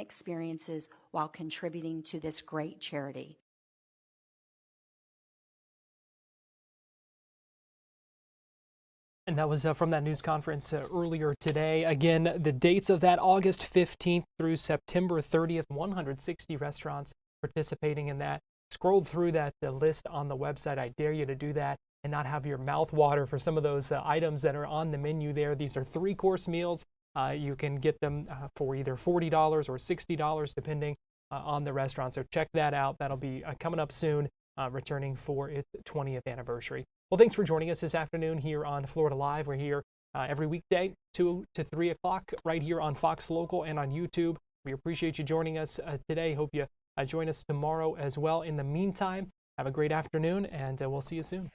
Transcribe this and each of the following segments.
experiences while contributing to this great charity. And that was from that news conference earlier today. Again, the dates of that: August 15th through September 30th, 160 restaurants participating in that. Scroll through that list on the website. I dare you to do that and not have your mouth water for some of those items that are on the menu there. These are 3-course meals. You can get them for either $40 or $60, depending on the restaurant. So check that out. That'll be coming up soon, returning for its 20th anniversary. Well, thanks for joining us this afternoon here on Florida Live. We're here every weekday, 2 to 3 o'clock, right here on Fox Local and on YouTube. We appreciate you joining us today. Hope you join us tomorrow as well. In the meantime, have a great afternoon, and we'll see you soon.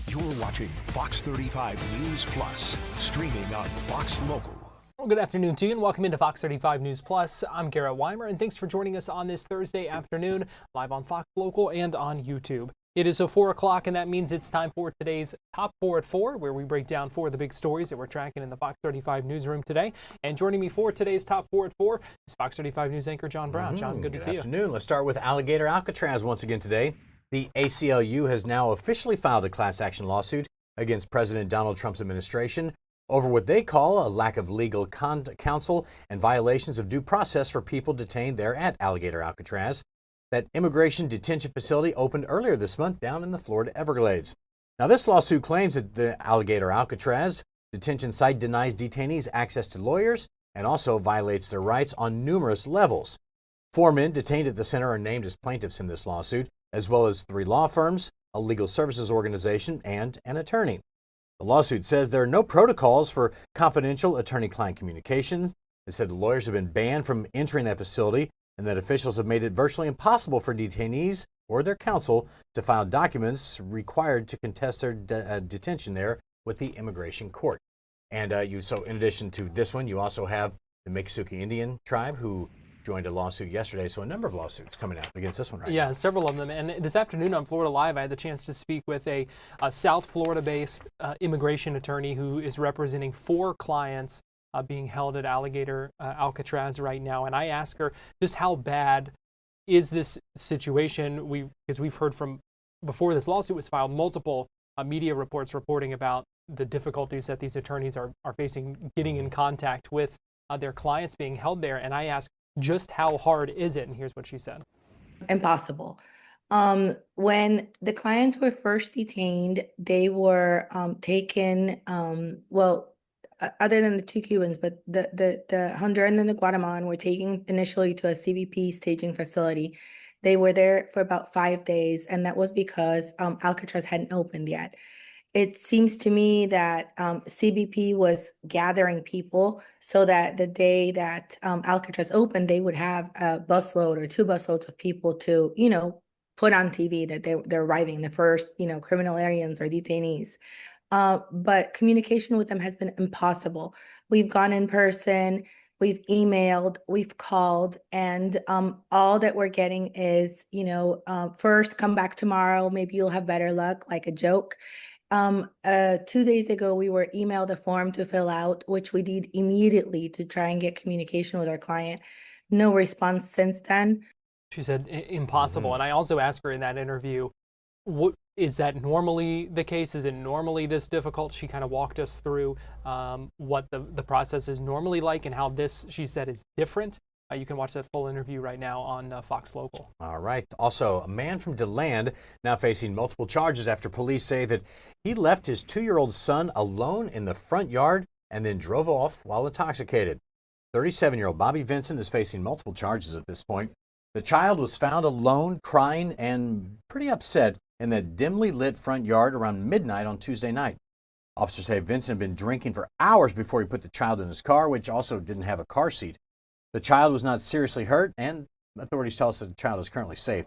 You're watching Fox 35 News Plus, streaming on Fox Local. Well, good afternoon to you, and welcome into Fox 35 News Plus. I'm Garrett Wymer, and thanks for joining us on this Thursday afternoon, live on Fox Local and on YouTube. It is 4 o'clock, and that means it's time for today's Top 4 at 4, where we break down 4 of the big stories that we're tracking in the Fox 35 newsroom today. And joining me for today's Top 4 at 4 is Fox 35 News anchor John Brown. John, good to see you. Good afternoon. Let's start with Alligator Alcatraz once again today. The ACLU has now officially filed a class action lawsuit against President Donald Trump's administration over what they call a lack of legal counsel and violations of due process for people detained there at Alligator Alcatraz. That immigration detention facility opened earlier this month down in the Florida Everglades. Now, this lawsuit claims that the Alligator Alcatraz detention site denies detainees access to lawyers and also violates their rights on numerous levels. 4 men detained at the center are named as plaintiffs in this lawsuit, as well as 3 law firms, a legal services organization, and an attorney. The lawsuit says there are no protocols for confidential attorney-client communication. It said the lawyers have been banned from entering that facility and that officials have made it virtually impossible for detainees or their counsel to file documents required to contest their detention there with the immigration court. And so in addition to this one, you also have the Miccosukee Indian tribe, who joined a lawsuit yesterday. So a number of lawsuits coming out against this one right now. Yeah, several of them. And this afternoon on Florida Live, I had the chance to speak with a South Florida-based immigration attorney who is representing 4 clients being held at Alligator Alcatraz right now. And I asked her just how bad is this situation? Because we've heard from, before this lawsuit was filed, multiple media reports reporting about the difficulties that these attorneys are facing getting in contact with their clients being held there. And I asked, just how hard is it? And here's what she said. Impossible. When the clients were first detained, they were taken, other than the 2 Cubans, but the Honduran and the Guatemalan were taken initially to a CBP staging facility. They were there for about 5 days, and that was because Alcatraz hadn't opened yet. it seems to me that CBP was gathering people so that the day that Alcatraz opened, they would have a busload or two busloads of people to, put on TV that they're arriving, the first, criminal aliens or detainees. But communication with them has been impossible. We've gone in person, we've emailed, we've called, and all that we're getting is, first come back tomorrow, maybe you'll have better luck, like a joke. 2 days ago, we were emailed a form to fill out, which we did immediately to try and get communication with our client. No response since then. She said impossible. And I also asked her in that interview, what is that normally the case? Is it normally this difficult? She kind of walked us through what the process is normally like and how this, she said, is different. You can watch that full interview right now on Fox Local. All right. Also, a man from DeLand now facing multiple charges after police say that he left his 2-year-old son alone in the front yard and then drove off while intoxicated. 37-year-old Bobby Vincent is facing multiple charges at this point. The child was found alone, crying and pretty upset in that dimly lit front yard around midnight on Tuesday night. Officers say Vincent had been drinking for hours before he put the child in his car, which also didn't have a car seat. The child was not seriously hurt, and authorities tell us that the child is currently safe.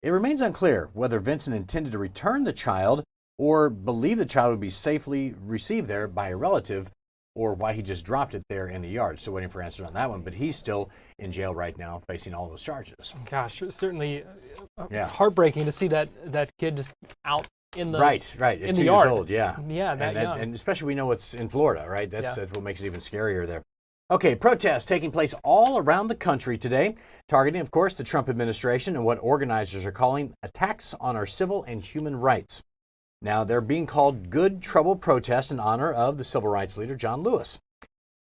It remains unclear whether Vincent intended to return the child or believed the child would be safely received there by a relative, or why he just dropped it there in the yard. Still waiting for answers on that one, but he's still in jail right now facing all those charges. Gosh, certainly heartbreaking to see that kid just out in the right at in 2 the years yard. old, yeah, that young. And especially we know it's in Florida, right? That's what makes it even scarier there. Okay, protests taking place all around the country today, targeting, of course, the Trump administration and what organizers are calling attacks on our civil and human rights. Now, they're being called Good Trouble protests in honor of the civil rights leader, John Lewis.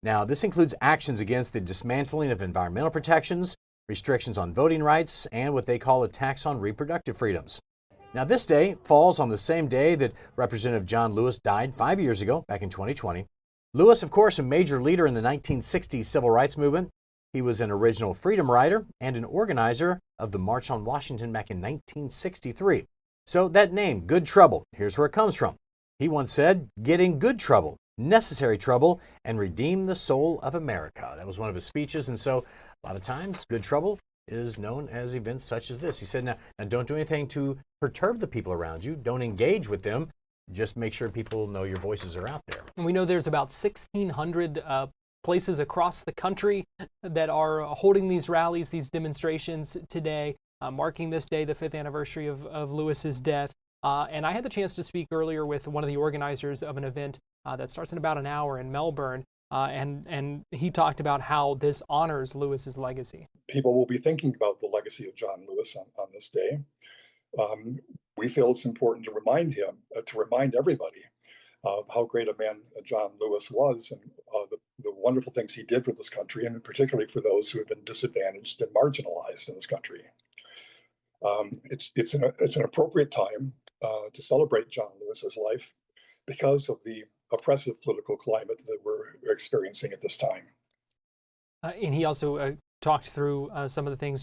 Now, this includes actions against the dismantling of environmental protections, restrictions on voting rights, and what they call attacks on reproductive freedoms. Now, this day falls on the same day that Representative John Lewis died 5 years ago, back in 2020. Lewis, of course, a major leader in the 1960s civil rights movement. He was an original freedom rider and an organizer of the March on Washington back in 1963. So that name, Good Trouble, here's where it comes from. He once said, "Get in good trouble, necessary trouble, and redeem the soul of America." That was one of his speeches, and so a lot of times, good trouble is known as events such as this. He said, now don't do anything to perturb the people around you. Don't engage with them. Just make sure people know your voices are out there. And we know there's about 1,600 places across the country that are holding these rallies, these demonstrations today, marking this day, the 5th anniversary of Lewis's death. And I had the chance to speak earlier with one of the organizers of an event that starts in about an hour in Melbourne. And he talked about how this honors Lewis's legacy. People will be thinking about the legacy of John Lewis on this day. We feel it's important to remind him, to remind everybody of how great a man John Lewis was and the wonderful things he did for this country, and particularly for those who have been disadvantaged and marginalized in this country. It's an appropriate time to celebrate John Lewis's life because of the oppressive political climate that we're experiencing at this time. And he also talked through some of the things,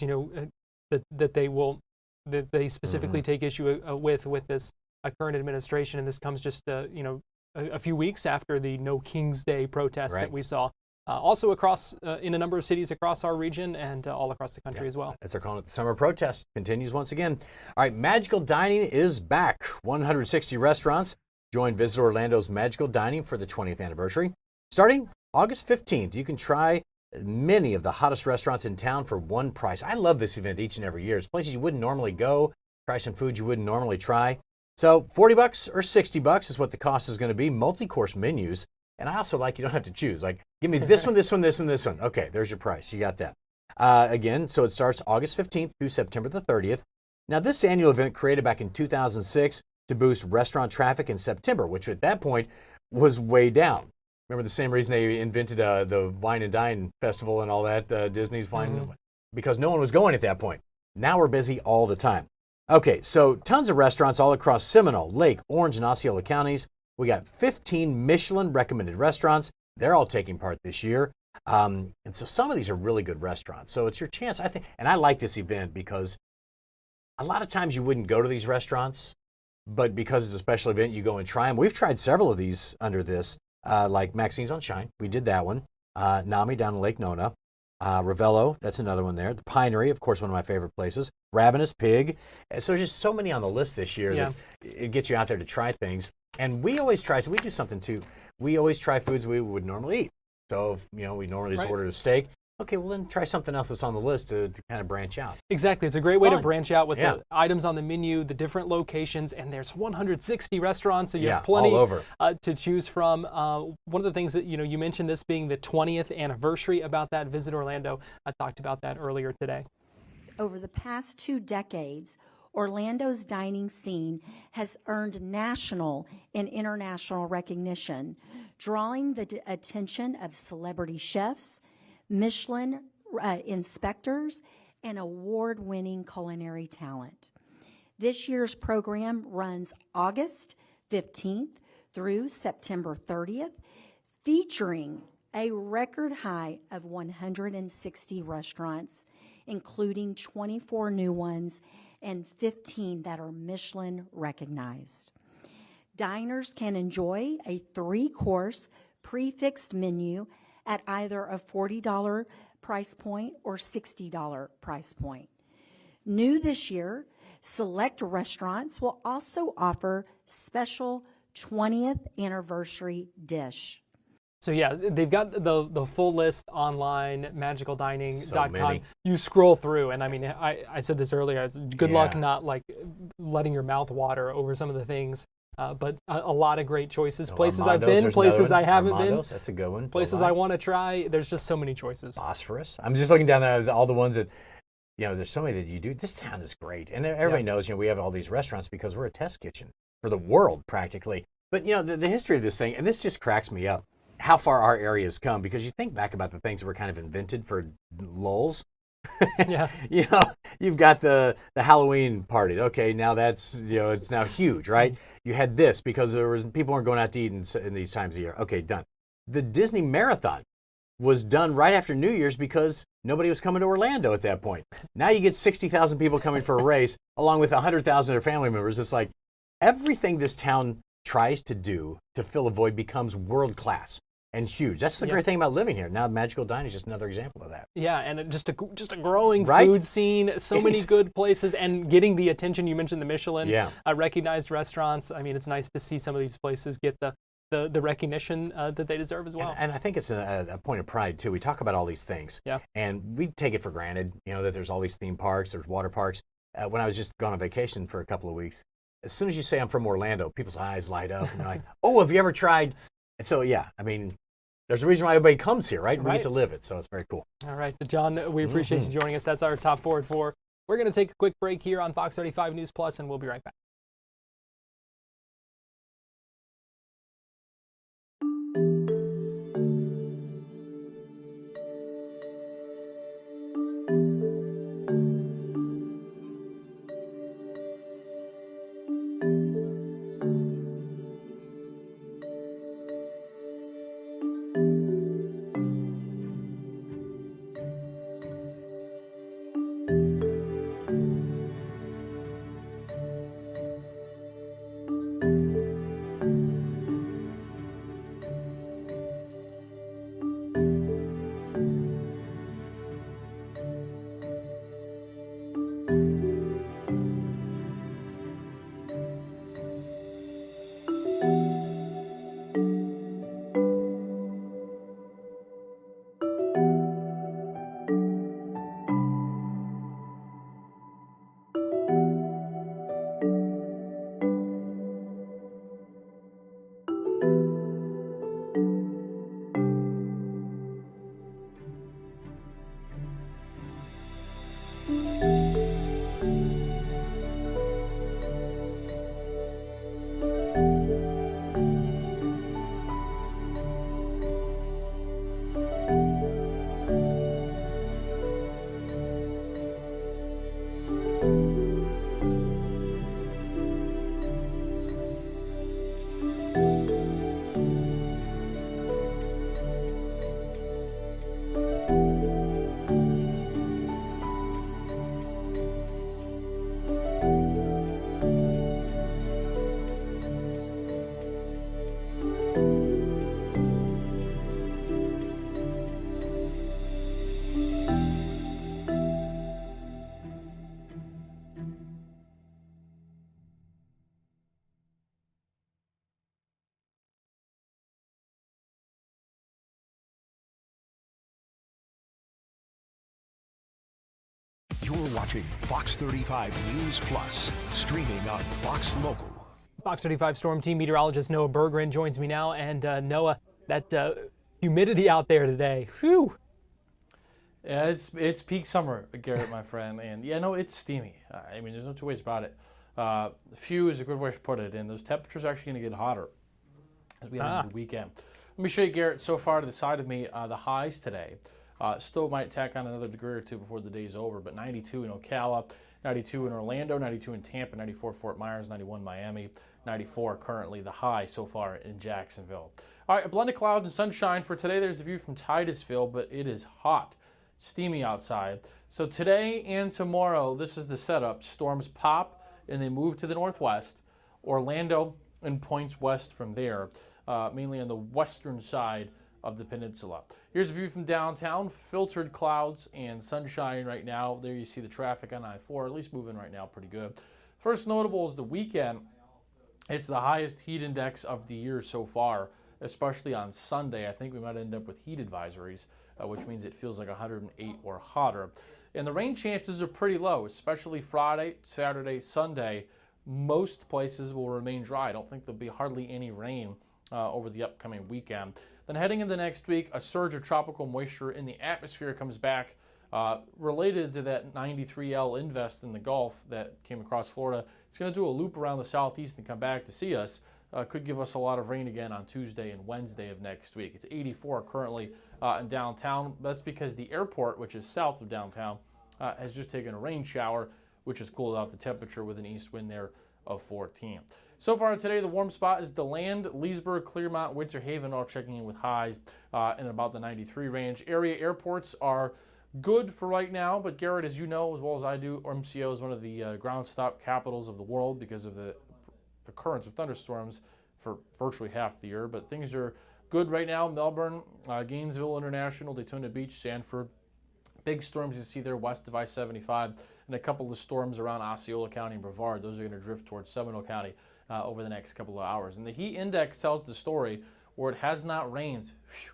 that they specifically take issue with this current administration, and this comes just a few weeks after the No King's Day protests that we saw also across in a number of cities across our region and all across the country as well. As they're calling it, the summer protest continues once again. All right, magical dining is back. 160 restaurants join Visit Orlando's Magical Dining for the 20th anniversary. Starting August 15th, you can try many of the hottest restaurants in town for one price. I love this event each and every year. It's places you wouldn't normally go, try some food you wouldn't normally try. So $40 or $60 is what the cost is going to be, multi-course menus. And I also like you don't have to choose. Like, give me this one, this one, this one, this one. Okay, there's your price. You got that. Again, so it starts August 15th through September the 30th. Now, this annual event created back in 2006 to boost restaurant traffic in September, which at that point was way down. Remember the same reason they invented the Wine and Dine Festival and all that, Disney's Wine, because no one was going at that point. Now we're busy all the time. Okay, so tons of restaurants all across Seminole, Lake, Orange, and Osceola counties. We got 15 Michelin recommended restaurants. They're all taking part this year. And so some of these are really good restaurants. So it's your chance, I think. And I like this event because a lot of times you wouldn't go to these restaurants but because it's a special event, you go and try them. We've tried several of these under this, like Maxine's on Shine. We did that one. Nami down in Lake Nona. Ravello, that's another one there. The Pinery, of course, one of my favorite places. Ravenous Pig. And so there's just so many on the list this year that it gets you out there to try things. And we always try, so we do something too. We always try foods we would normally eat. So if, we normally just ordered a steak. Okay, well then try something else that's on the list to kind of branch out. Exactly. It's a great way to branch out with the items on the menu, the different locations, and there's 160 restaurants, so you have plenty all over. To choose from. One of the things that, you mentioned this being the 20th anniversary about that. Visit Orlando. I talked about that earlier today. Over the past 2 decades, Orlando's dining scene has earned national and international recognition, drawing the attention of celebrity chefs, Michelin inspectors, and award-winning culinary talent. This year's program runs August 15th through September 30th, featuring a record high of 160 restaurants, including 24 new ones and 15 that are Michelin recognized. Diners can enjoy a 3-course prefixed menu at either a $40 price point or $60 price point. New this year, select restaurants will also offer special 20th anniversary dish. So yeah, they've got the full list online, magicaldining.com. So you scroll through, and I mean, I said this earlier, it's good luck not like letting your mouth water over some of the things. But a lot of great choices. Places I've been, places I haven't been. That's a good one. Places I want to try. There's just so many choices. Phosphorus. I'm just looking down there, all the ones that, there's so many that you do. This town is great. And everybody knows, we have all these restaurants because we're a test kitchen for the world practically. But, the history of this thing, and this just cracks me up, how far our area has come, because you think back about the things that were kind of invented for lulz. You've got the Halloween party. Okay, now that's, it's now huge, right? You had this because people weren't going out to eat in these times of year. Okay, done. The Disney Marathon was done right after New Year's because nobody was coming to Orlando at that point. Now you get 60,000 people coming for a race along with 100,000 of their family members. It's like everything this town tries to do to fill a void becomes world class and huge. That's the great thing about living here. Now, Magical Dining is just another example of that. Yeah, and just a growing food scene, so many good places, and getting the attention. You mentioned the Michelin recognized restaurants. I mean, it's nice to see some of these places get the recognition that they deserve as well. And I think it's a point of pride, too. We talk about all these things, and we take it for granted, that there's all these theme parks, there's water parks. When I was just gone on vacation for a couple of weeks, as soon as you say I'm from Orlando, people's eyes light up, and they're like, oh, have you ever tried? And so, I mean, there's a reason why everybody comes here, right? We get to live it, so it's very cool. All right, John, we appreciate you joining us. That's our top forward four. We're going to take a quick break here on Fox 35 News Plus, and we'll be right back. watching Fox 35 News Plus, streaming on Fox Local. Fox 35 Storm Team meteorologist Noah Berggren joins me now. And Noah, that humidity out there today, whew. Yeah, it's peak summer, Garrett, my friend, and yeah, no, it's steamy. I mean, there's no two ways about it. Few is a good way to put it, and those temperatures are actually going to get hotter as we head into the weekend. Let me show you, Garrett, so far to the side of me, the highs today. Still might tack on another degree or two before the day's over, but 92 in Ocala, 92 in Orlando, 92 in Tampa, 94 Fort Myers, 91 Miami, 94 currently the high so far in Jacksonville. All right, a blend of clouds and sunshine for today. There's a view from Titusville, but it is hot, steamy outside. So today and tomorrow, this is the setup. Storms pop and they move to the northwest. Orlando and points west from there, mainly on the western side of the peninsula. Here's a view from downtown. Filtered clouds and sunshine right now. There you see the traffic on I-4, at least moving right now pretty good. First notable is the weekend. It's the highest heat index of the year so far, especially on Sunday. I think we might end up with heat advisories, which means it feels like 108 or hotter. And the rain chances are pretty low, especially Friday, Saturday, Sunday. Most places will remain dry. I don't think there'll be hardly any rain over the upcoming weekend. Then heading into next week, a surge of tropical moisture in the atmosphere comes back related to that 93L invest in the Gulf that came across Florida. It's going to do a loop around the southeast and come back to see us. Could give us a lot of rain again on Tuesday and Wednesday of next week. It's 84 currently in downtown. That's because the airport, which is south of downtown, has just taken a rain shower, which has cooled out the temperature with an east wind there of 14. So far today, the warm spot is DeLand, Leesburg, Clearmont, Winter Haven, all checking in with highs in about the 93 range. Area airports are good for right now, but Garrett, as you know as well as I do, MCO is one of the ground stop capitals of the world because of the occurrence of thunderstorms for virtually half the year. But things are good right now. Melbourne, Gainesville International, Daytona Beach, Sanford. Big storms you see there west of I-75, and a couple of storms around Osceola County and Brevard. Those are going to drift towards Seminole County over the next couple of hours. And the heat index tells the story where it has not rained. Whew,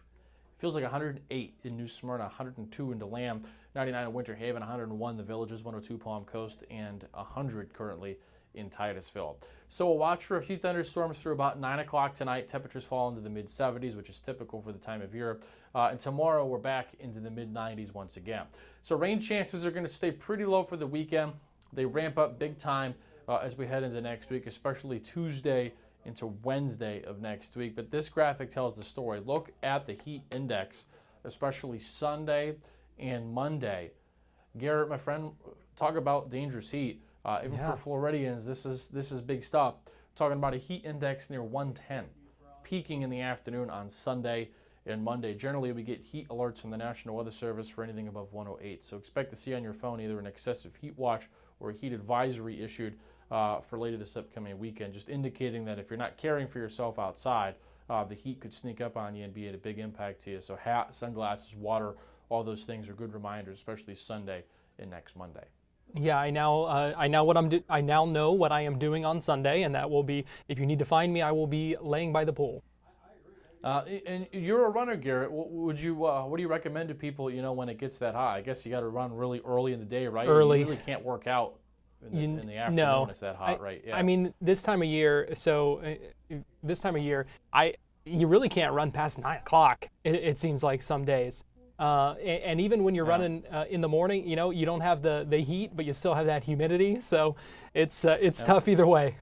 feels like 108 in New Smyrna, 102 in DeLand, 99 in Winter Haven, 101 in the Villages, 102 Palm Coast, and 100 currently in Titusville. So we'll watch for a few thunderstorms through about 9 o'clock tonight. Temperatures fall into the mid-70s, which is typical for the time of year. And tomorrow we're back into the mid-90s once again. So rain chances are going to stay pretty low for the weekend. They ramp up big time as we head into next week, especially Tuesday into Wednesday of next week. But this graphic tells the story. Look at the heat index, especially Sunday and Monday. Garrett, my friend, talk about dangerous heat. Even for Floridians, this is big stuff. We're talking about a heat index near 110, peaking in the afternoon on Sunday and Monday. Generally, we get heat alerts from the National Weather Service for anything above 108. So expect to see on your phone either an excessive heat watch or a heat advisory issued for later this upcoming weekend, just indicating that if you're not caring for yourself outside, the heat could sneak up on you and be at a big impact to you. So hat, sunglasses, water, all those things are good reminders, especially Sunday and next Monday. Yeah, I now know what I am doing on Sunday, and that will be, if you need to find me, I will be laying by the pool. And you're a runner, Garrett. What do you recommend to people, when it gets that hot? I guess you got to run really early in the day, right? Early. You really can't work out in the afternoon when it's that hot, right? Yeah. I mean, this time of year, you really can't run past 9 o'clock, it seems like some days. And even when you're running in the morning, you don't have the heat, but you still have that humidity. So it's tough either way.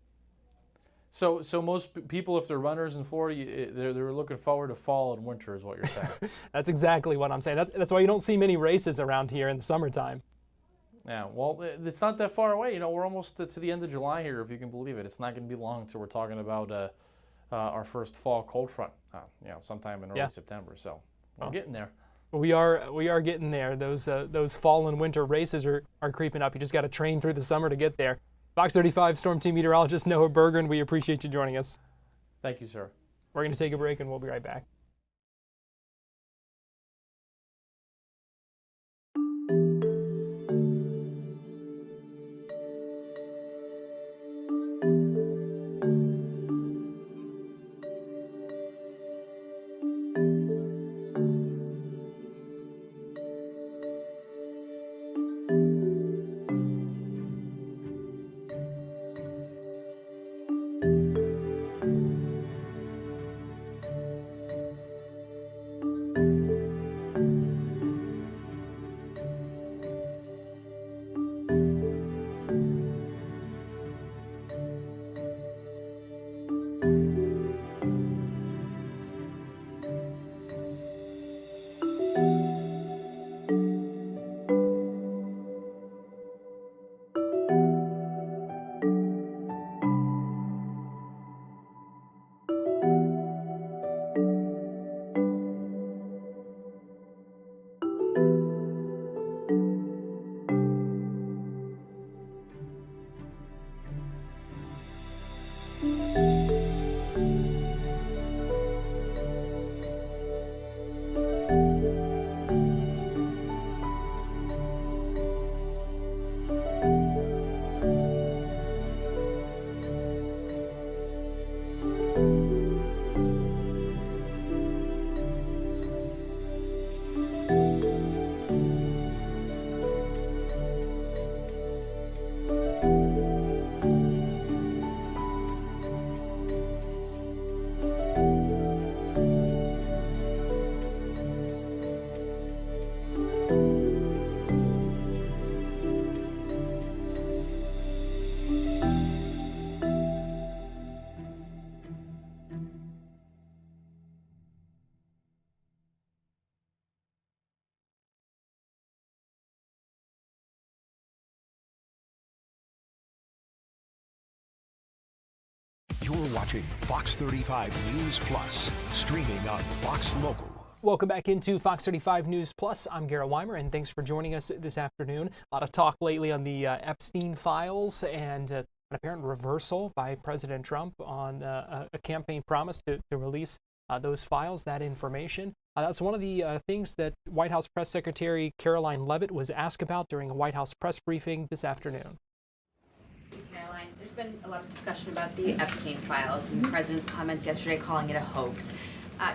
So most people, if they're runners in Florida, they're looking forward to fall and winter, is what you're saying. That's exactly what I'm saying. That's why you don't see many races around here in the summertime. Yeah, well, it's not that far away. We're almost to the end of July here, if you can believe it. It's not going to be long until we're talking about our first fall cold front, sometime in early September. So we're getting there. We are getting there. Those fall and winter races are creeping up. You just got to train through the summer to get there. Fox 35 Storm Team meteorologist Noah Berggren, we appreciate you joining us. Thank you, sir. We're going to take a break and we'll be right back. watching Fox 35 News Plus, streaming on Fox Local. Welcome back into Fox 35 News Plus. I'm Garrett Wymer, and thanks for joining us this afternoon. A lot of talk lately on the Epstein files and an apparent reversal by President Trump on a campaign promise to release those files, that information. That's one of the things that White House Press Secretary Caroline Leavitt was asked about during a White House press briefing this afternoon. Caroline, there's been a lot of discussion about the Epstein files and the president's comments yesterday calling it a hoax.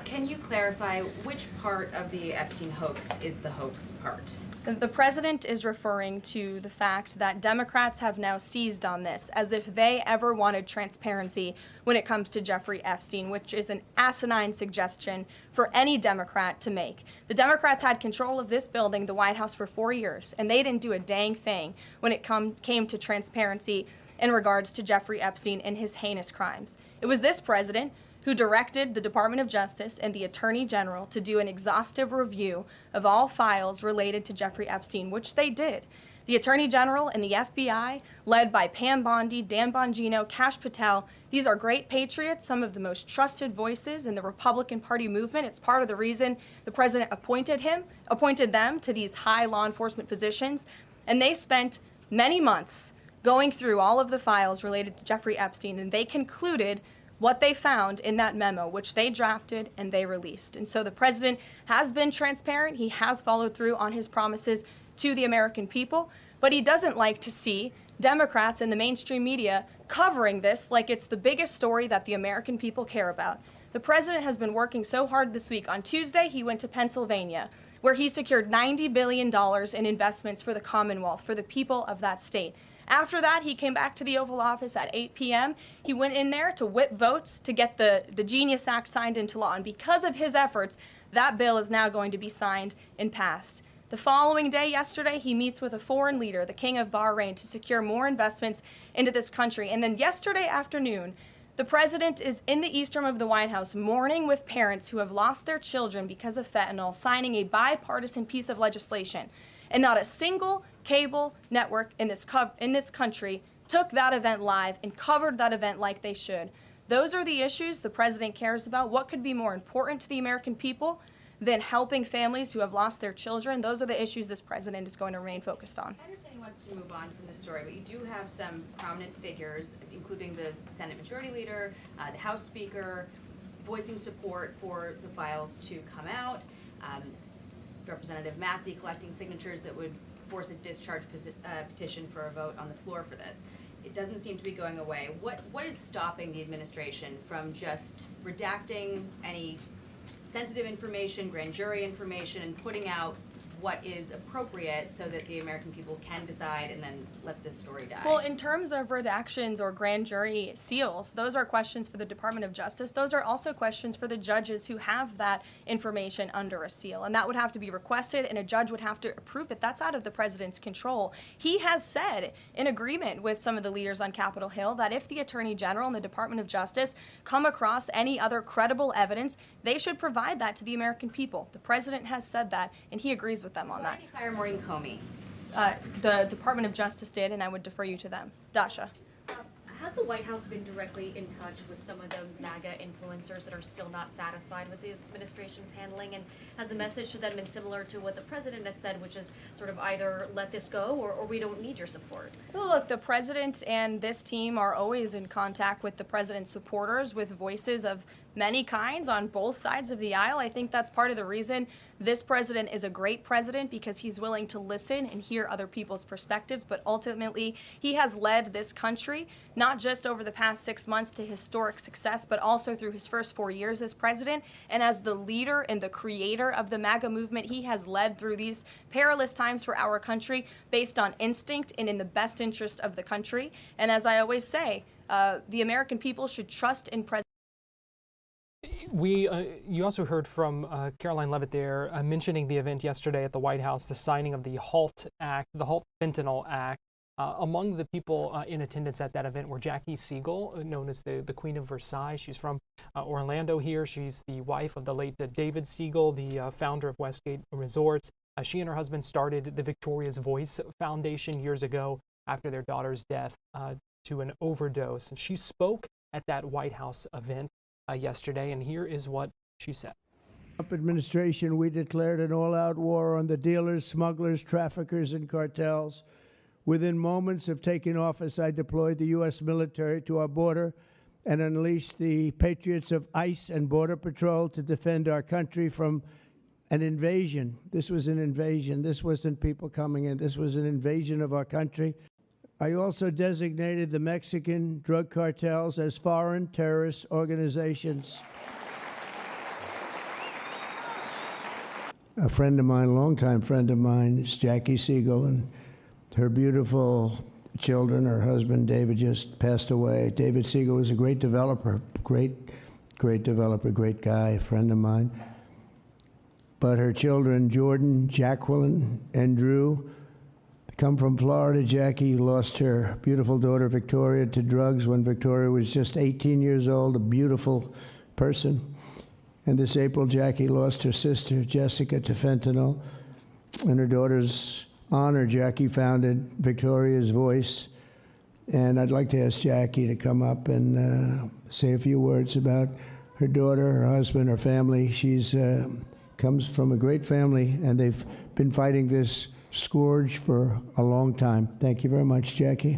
Can you clarify which part of the Epstein hoax is the hoax part? The president is referring to the fact that Democrats have now seized on this as if they ever wanted transparency when it comes to Jeffrey Epstein, which is an asinine suggestion for any Democrat to make. The Democrats had control of this building, the White House, for 4 years, and they didn't do a dang thing when it came to transparency in regards to Jeffrey Epstein and his heinous crimes. It was this president who directed the Department of Justice and the Attorney General to do an exhaustive review of all files related to Jeffrey Epstein, which they did. The Attorney General and the FBI, led by Pam Bondi, Dan Bongino, Kash Patel, these are great patriots, some of the most trusted voices in the Republican Party movement. It's part of the reason the president appointed them to these high law enforcement positions, and they spent many months going through all of the files related to Jeffrey Epstein, and they concluded what they found in that memo, which they drafted and they released. And so the president has been transparent. He has followed through on his promises to the American people, but he doesn't like to see Democrats and the mainstream media covering this like it's the biggest story that the American people care about. The president has been working so hard this week. On Tuesday, he went to Pennsylvania, where he secured $90 billion in investments for the Commonwealth, for the people of that state. After that, he came back to the Oval Office at 8 p.m. He went in there to whip votes to get the Genius Act signed into law. And because of his efforts, that bill is now going to be signed and passed. The following day, yesterday, he meets with a foreign leader, the King of Bahrain, to secure more investments into this country. And then yesterday afternoon, the president is in the East Room of the White House mourning with parents who have lost their children because of fentanyl, signing a bipartisan piece of legislation. And not a single cable network in this country took that event live and covered that event like they should. Those are the issues the president cares about. What could be more important to the American people than helping families who have lost their children? Those are the issues this president is going to remain focused on. I understand he wants to move on from this story, but you do have some prominent figures, including the Senate Majority Leader, the House Speaker, voicing support for the files to come out. Representative Massey collecting signatures that would force a discharge petition for a vote on the floor for this. It doesn't seem to be going away. What is stopping the administration from just redacting any sensitive information, grand jury information, and putting out what is appropriate so that the American people can decide and then let this story die? Well, in terms of redactions or grand jury seals, those are questions for the Department of Justice. Those are also questions for the judges who have that information under a seal. And that would have to be requested, and a judge would have to approve it. That's out of the president's control. He has said, in agreement with some of the leaders on Capitol Hill, that if the Attorney General and the Department of Justice come across any other credible evidence, they should provide that to the American people. The president has said that, and he agrees with them on that. Why did he fire Maureen Comey? The Department of Justice did, and I would defer you to them. Dasha. Has the White House been directly in touch with some of the MAGA influencers that are still not satisfied with the administration's handling? And has the message to them been similar to what the president has said, which is sort of either let this go or we don't need your support? Well, look, the president and this team are always in contact with the president's supporters, with voices of many kinds on both sides of the aisle. I think that's part of the reason this president is a great president, because he's willing to listen and hear other people's perspectives. But ultimately, he has led this country, not just over the past 6 months to historic success, but also through his first 4 years as president. And as the leader and the creator of the MAGA movement, he has led through these perilous times for our country based on instinct and in the best interest of the country. And as I always say, the American people should trust in President. You also heard from Caroline Leavitt there mentioning the event yesterday at the White House, the signing of the HALT Act, the HALT Fentanyl Act. Among the people in attendance at that event were Jackie Siegel, known as the Queen of Versailles. She's from Orlando here. She's the wife of the late David Siegel, the founder of Westgate Resorts. She and her husband started the Victoria's Voice Foundation years ago after their daughter's death to an overdose. And she spoke at that White House event yesterday, and here is what she said. Trump administration, we declared an all-out war on the dealers, smugglers, traffickers, and cartels. Within moments of taking office, I deployed the U.S. military to our border and unleashed the patriots of ICE and Border Patrol to defend our country from an invasion. This was an invasion. This wasn't people coming in. This was an invasion of our country. I also designated the Mexican drug cartels as foreign terrorist organizations. A friend of mine, a longtime friend of mine, is Jackie Siegel, and her beautiful children, her husband David just passed away. David Siegel was a great developer, great developer, great guy, a friend of mine. But her children, Jordan, Jacqueline, and Drew, come from Florida. Jackie lost her beautiful daughter Victoria to drugs when Victoria was just 18 years old, a beautiful person. And this April, Jackie lost her sister Jessica to fentanyl. In her daughter's honor, Jackie founded Victoria's Voice. And I'd like to ask Jackie to come up and say a few words about her daughter, her husband, her family. She's comes from a great family, and they've been fighting this scourge for a long time. Thank you very much, Jackie.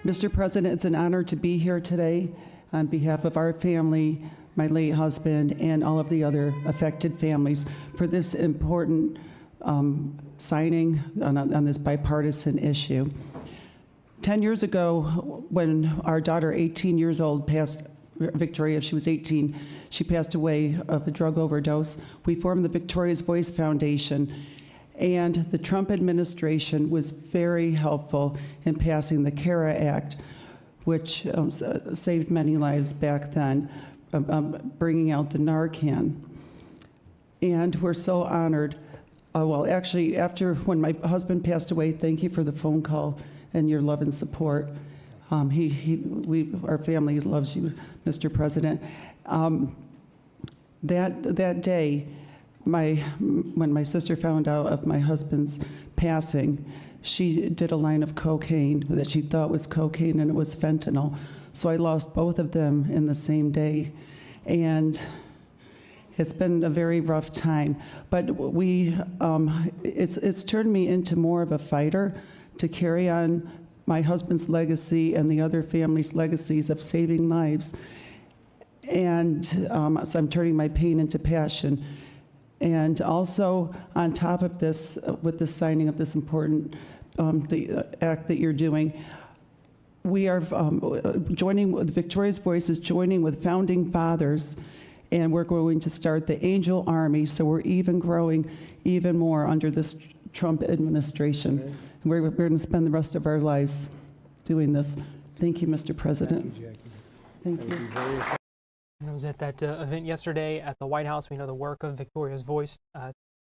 Mr. President, it's an honor to be here today on behalf of our family, my late husband, and all of the other affected families for this important signing on this bipartisan issue. 10 years ago, when our daughter, 18 years old, Victoria, she was 18, she passed away of a drug overdose. We formed the Victoria's Voice Foundation, and the Trump administration was very helpful in passing the CARA Act, which saved many lives back then, bringing out the Narcan. And we're so honored. Well, actually, when my husband passed away, thank you for the phone call and your love and support. Our family loves you, Mr. President. That day, when my sister found out of my husband's passing, she did a line of cocaine that she thought was cocaine, and it was fentanyl. So I lost both of them in the same day. And it's been a very rough time. But it's turned me into more of a fighter to carry on my husband's legacy and the other families' legacies of saving lives. And so I'm turning my pain into passion. And also, on top of this, with the signing of this important the act that you're doing, we are joining with Victoria's Voice is joining with founding fathers, and we're going to start the Angel Army. So we're even growing even more under this Trump administration. Okay. And we're going to spend the rest of our lives doing this. Thank you, Mr. President. Thank you, Jackie. Thank you. I was at that event yesterday at the White House. We know the work of Victoria's Voice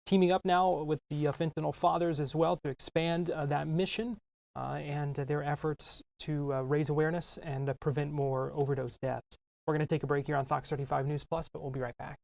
teaming up now with the Fentanyl Fathers as well to expand that mission and their efforts to raise awareness and prevent more overdose deaths. We're going to take a break here on Fox 35 News Plus, but we'll be right back.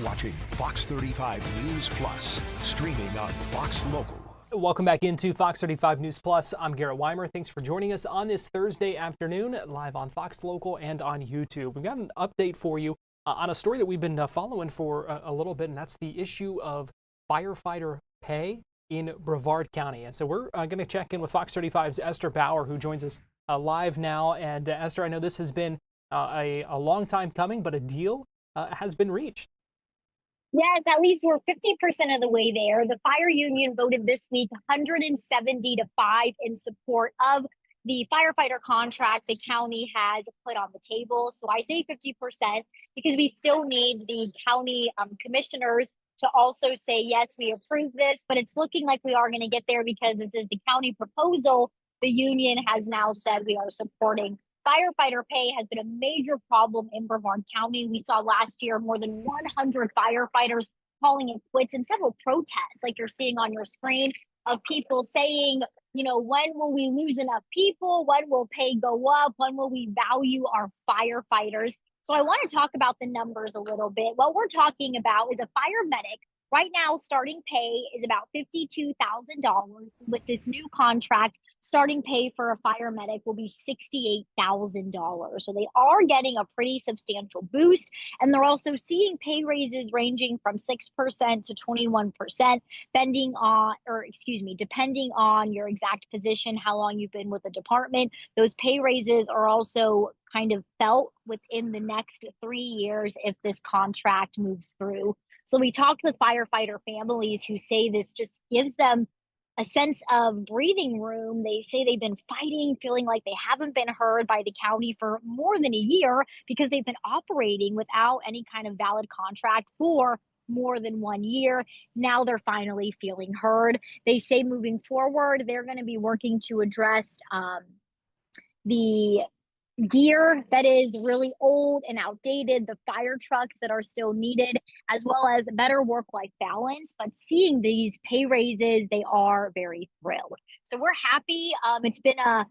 watching Fox 35 News Plus, streaming on Fox Local. Welcome back into Fox 35 News Plus. I'm Garrett Wymer. Thanks for joining us on this Thursday afternoon, live on Fox Local and on YouTube. We've got an update for you on a story that we've been following for a little bit, and that's the issue of firefighter pay in Brevard County. And so we're going to check in with Fox 35's Esther Bauer, who joins us live now. And Esther, I know this has been a long time coming, but a deal has been reached. Yes, at least we're 50% of the way there. The fire union voted this week 170 to 5 in support of the firefighter contract the county has put on the table. So I say 50% because we still need the county commissioners to also say, yes, we approve this, but it's looking like we are going to get there because this is the county proposal. The union has now said we are supporting. Firefighter pay has been a major problem in Brevard County. We saw last year more than 100 firefighters calling it quits and several protests, like you're seeing on your screen, of people saying, you know, when will we lose enough people? When will pay go up? When will we value our firefighters? So I want to talk about the numbers a little bit. What we're talking about is a fire medic. Right now, starting pay is about $52,000. With this new contract, starting pay for a fire medic will be $68,000. So they are getting a pretty substantial boost. And they're also seeing pay raises ranging from 6% to 21%, depending on your exact position, how long you've been with the department. Those pay raises are also kind of felt within the next 3 years if this contract moves through. So we talked with firefighter families who say this just gives them a sense of breathing room. They say they've been fighting, feeling like they haven't been heard by the county for more than a year because they've been operating without any kind of valid contract for more than 1 year. Now they're finally feeling heard. They say moving forward, they're going to be working to address the gear that is really old and outdated, the fire trucks that are still needed, as well as better work-life balance. But seeing these pay raises, they are very thrilled. So we're happy. It's been a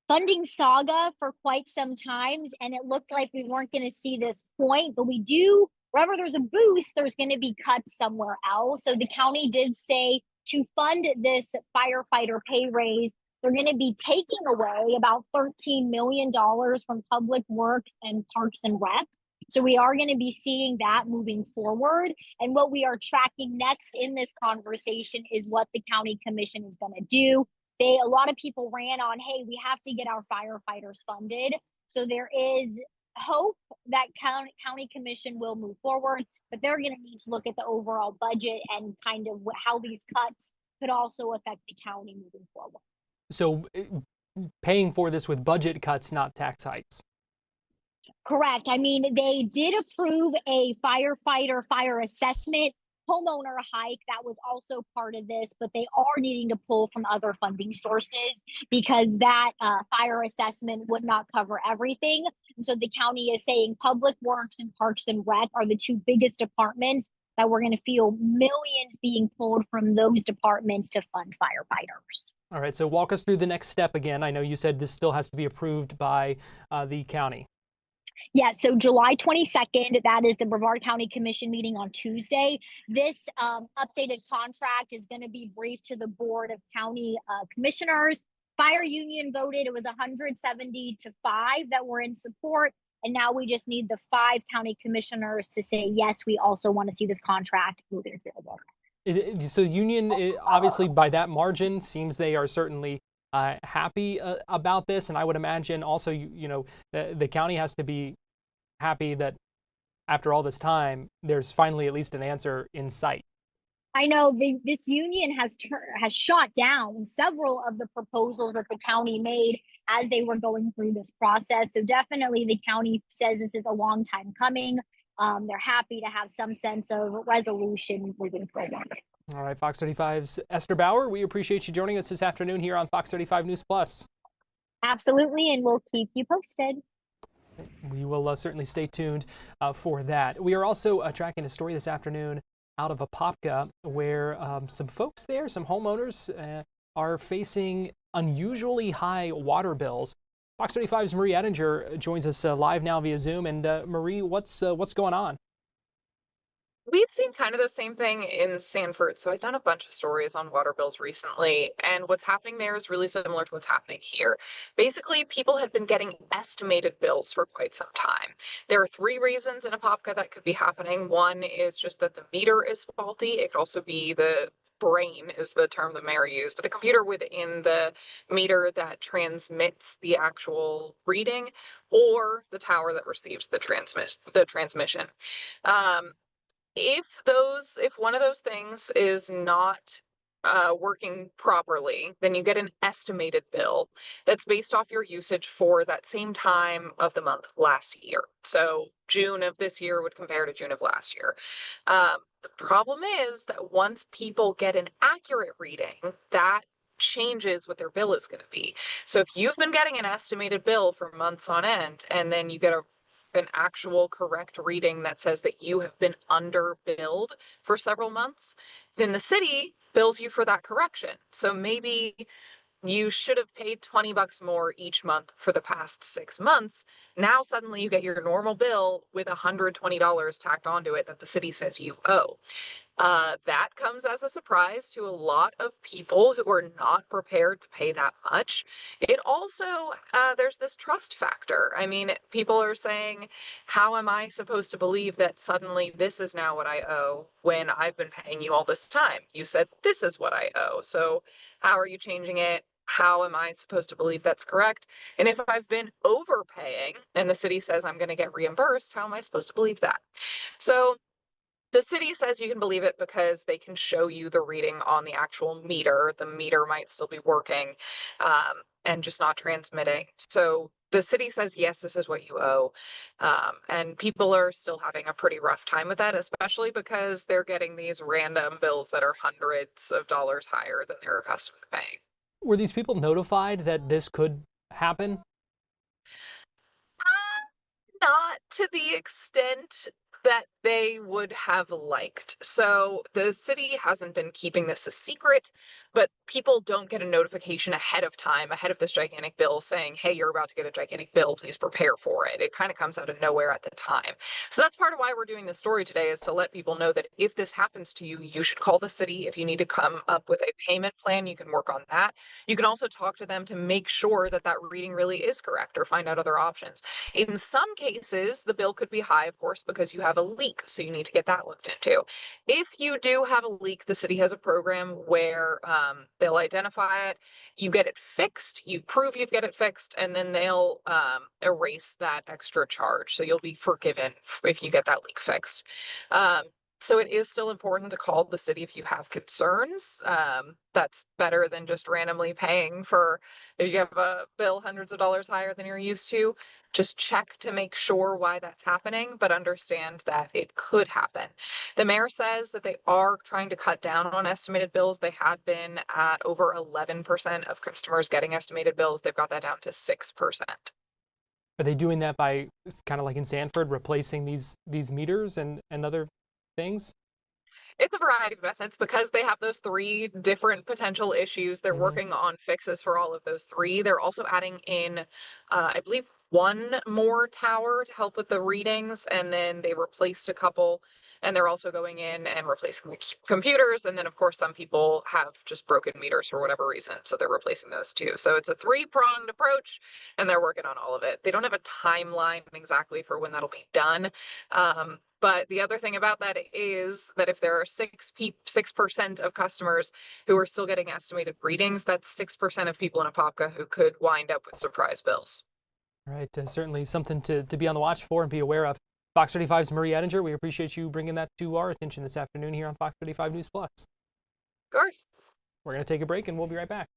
funding saga for quite some time, and it looked like we weren't going to see this point, but we do. Wherever there's a boost, there's going to be cuts somewhere else. So the county did say to fund this firefighter pay raise, they're going to be taking away about $13 million from Public Works and Parks and Rec. So we are going to be seeing that moving forward. And what we are tracking next in this conversation is what the county commission is going to do. A lot of people ran on, hey, we have to get our firefighters funded. So there is hope that county commission will move forward, but they're going to need to look at the overall budget and kind of how these cuts could also affect the county moving forward. So paying for this with budget cuts, not tax hikes. Correct. I mean, they did approve a firefighter fire assessment homeowner hike. That was also part of this, but they are needing to pull from other funding sources because that fire assessment would not cover everything. And so the county is saying Public Works and Parks and Rec are the two biggest departments that we're going to feel millions being pulled from those departments to fund firefighters. All right, so walk us through the next step again. I know you said this still has to be approved by the county. Yeah, so July 22nd, that is the Brevard County Commission meeting on Tuesday. This updated contract is going to be briefed to the Board of County Commissioners. Fire union voted, it was 170 to 5 that were in support. And now we just need the 5 county commissioners to say, yes, we also want to see this contract moving forward. So union, obviously by that margin, seems they are certainly happy about this. And I would imagine also, the county has to be happy that after all this time, there's finally at least an answer in sight. I know this union has shot down several of the proposals that the county made as they were going through this process. So definitely the county says this is a long time coming. They're happy to have some sense of resolution moving forward. All right, Fox 35's Esther Bauer, we appreciate you joining us this afternoon here on Fox 35 News Plus. Absolutely, and we'll keep you posted. We will certainly stay tuned for that. We are also tracking a story this afternoon out of Apopka, where some folks there, some homeowners, are facing unusually high water bills. Fox 35's Marie Ettinger joins us live now via Zoom. And Marie, what's going on? We'd seen kind of the same thing in Sanford. So I've done a bunch of stories on water bills recently, and what's happening there is really similar to what's happening here. Basically, people had been getting estimated bills for quite some time. There are three reasons in Apopka that could be happening. One is just that the meter is faulty. It could also be the brain is the term the mayor used, but the computer within the meter that transmits the actual reading, or the tower that receives the transmission. Um, if one of those things is not working properly, then you get an estimated bill that's based off your usage for that same time of the month last year. So June of this year would compare to June of last year. The problem is that once people get an accurate reading, that changes what their bill is going to be. So if you've been getting an estimated bill for months on end, and then you get an actual correct reading that says that you have been underbilled for several months, then the city bills you for that correction. So maybe you should have paid $20 more each month for the past 6 months. Now suddenly you get your normal bill with $120 tacked onto it that the city says you owe. That comes as a surprise to a lot of people who are not prepared to pay that much. It also, there's this trust factor. I mean, people are saying, how am I supposed to believe that suddenly this is now what I owe when I've been paying you all this time? You said this is what I owe. So how are you changing it? How am I supposed to believe that's correct? And if I've been overpaying and the city says I'm going to get reimbursed, how am I supposed to believe that? So the city says you can believe it because they can show you the reading on the actual meter. The meter might still be working and just not transmitting. So the city says, yes, this is what you owe. And people are still having a pretty rough time with that, especially because they're getting these random bills that are hundreds of dollars higher than they're accustomed to paying. Were these people notified that this could happen? Not to the extent that they would have liked. So the city hasn't been keeping this a secret, but people don't get a notification ahead of time, ahead of this gigantic bill saying, hey, you're about to get a gigantic bill, please prepare for it. It kind of comes out of nowhere at the time. So that's part of why we're doing this story today, is to let people know that if this happens to you, you should call the city. If you need to come up with a payment plan, you can work on that. You can also talk to them to make sure that that reading really is correct, or find out other options. In some cases, the bill could be high, of course, because you have a leak, so you need to get that looked into. If you do have a leak, the city has a program where they'll identify it, you get it fixed, you prove you've got it fixed, and then they'll erase that extra charge. So you'll be forgiven if you get that leak fixed. So it is still important to call the city if you have concerns. That's better than just randomly paying for, if you have a bill hundreds of dollars higher than you're used to. Just check to make sure why that's happening, but understand that it could happen. The mayor says that they are trying to cut down on estimated bills. They had been at over 11% of customers getting estimated bills. They've got that down to 6%. Are they doing that by, kind of like in Sanford, replacing these meters and other things? It's a variety of methods because they have those three different potential issues. They're working on fixes for all of those three. They're also adding in, I believe, one more tower to help with the readings, and then they replaced a couple, and they're also going in and replacing the computers. And then, of course, some people have just broken meters for whatever reason, so they're replacing those too. So it's a three-pronged approach, and they're working on all of it. They don't have a timeline exactly for when that'll be done. But the other thing about that is that if there are 6% of customers who are still getting estimated readings, that's 6% of people in Apopka who could wind up with surprise bills. All right, certainly something to be on the watch for and be aware of. Fox 35's Marie Ettinger, we appreciate you bringing that to our attention this afternoon here on Fox 35 News Plus. Of course. We're going to take a break and we'll be right back.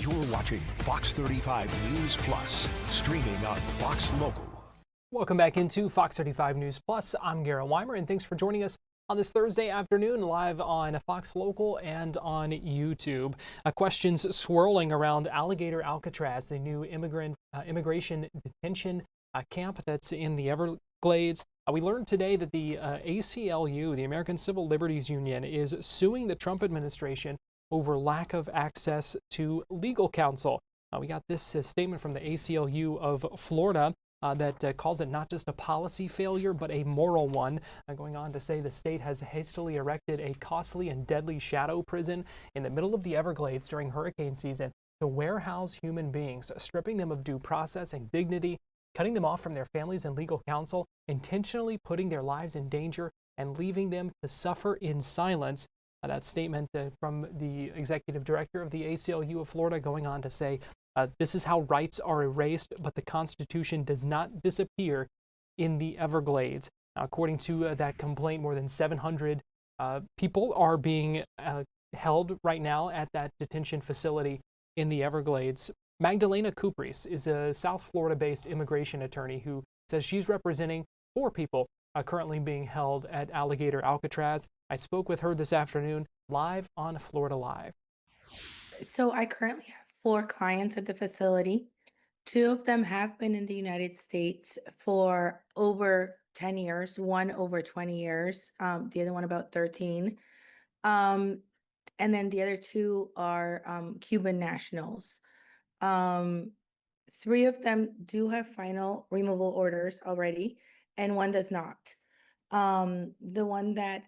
You're watching Fox 35 News Plus, streaming on Fox Local. Welcome back into Fox 35 News Plus. I'm Garrett Wymer, and thanks for joining us on this Thursday afternoon live on Fox Local and on YouTube. Questions swirling around Alligator Alcatraz, the new immigration detention camp that's in the Everglades. We learned today that the ACLU, the American Civil Liberties Union, is suing the Trump administration over lack of access to legal counsel. We got this statement from the ACLU of Florida that calls it not just a policy failure, but a moral one, going on to say the state has hastily erected a costly and deadly shadow prison in the middle of the Everglades during hurricane season to warehouse human beings, stripping them of due process and dignity, cutting them off from their families and legal counsel, intentionally putting their lives in danger, and leaving them to suffer in silence. That statement from the executive director of the ACLU of Florida going on to say, this is how rights are erased, but the Constitution does not disappear in the Everglades. Now, according to that complaint, more than 700 people are being held right now at that detention facility in the Everglades. Magdalena Cupris is a South Florida-based immigration attorney who says she's representing 4 people currently being held at Alligator Alcatraz. I spoke with her this afternoon live on Florida Live. So I currently have 4 clients at the facility. 2 of them have been in the United States for over 10 years, one over 20 years, the other one about 13. And then the other 2 are Cuban nationals. 3 of them do have final removal orders already, and 1 does not. The one that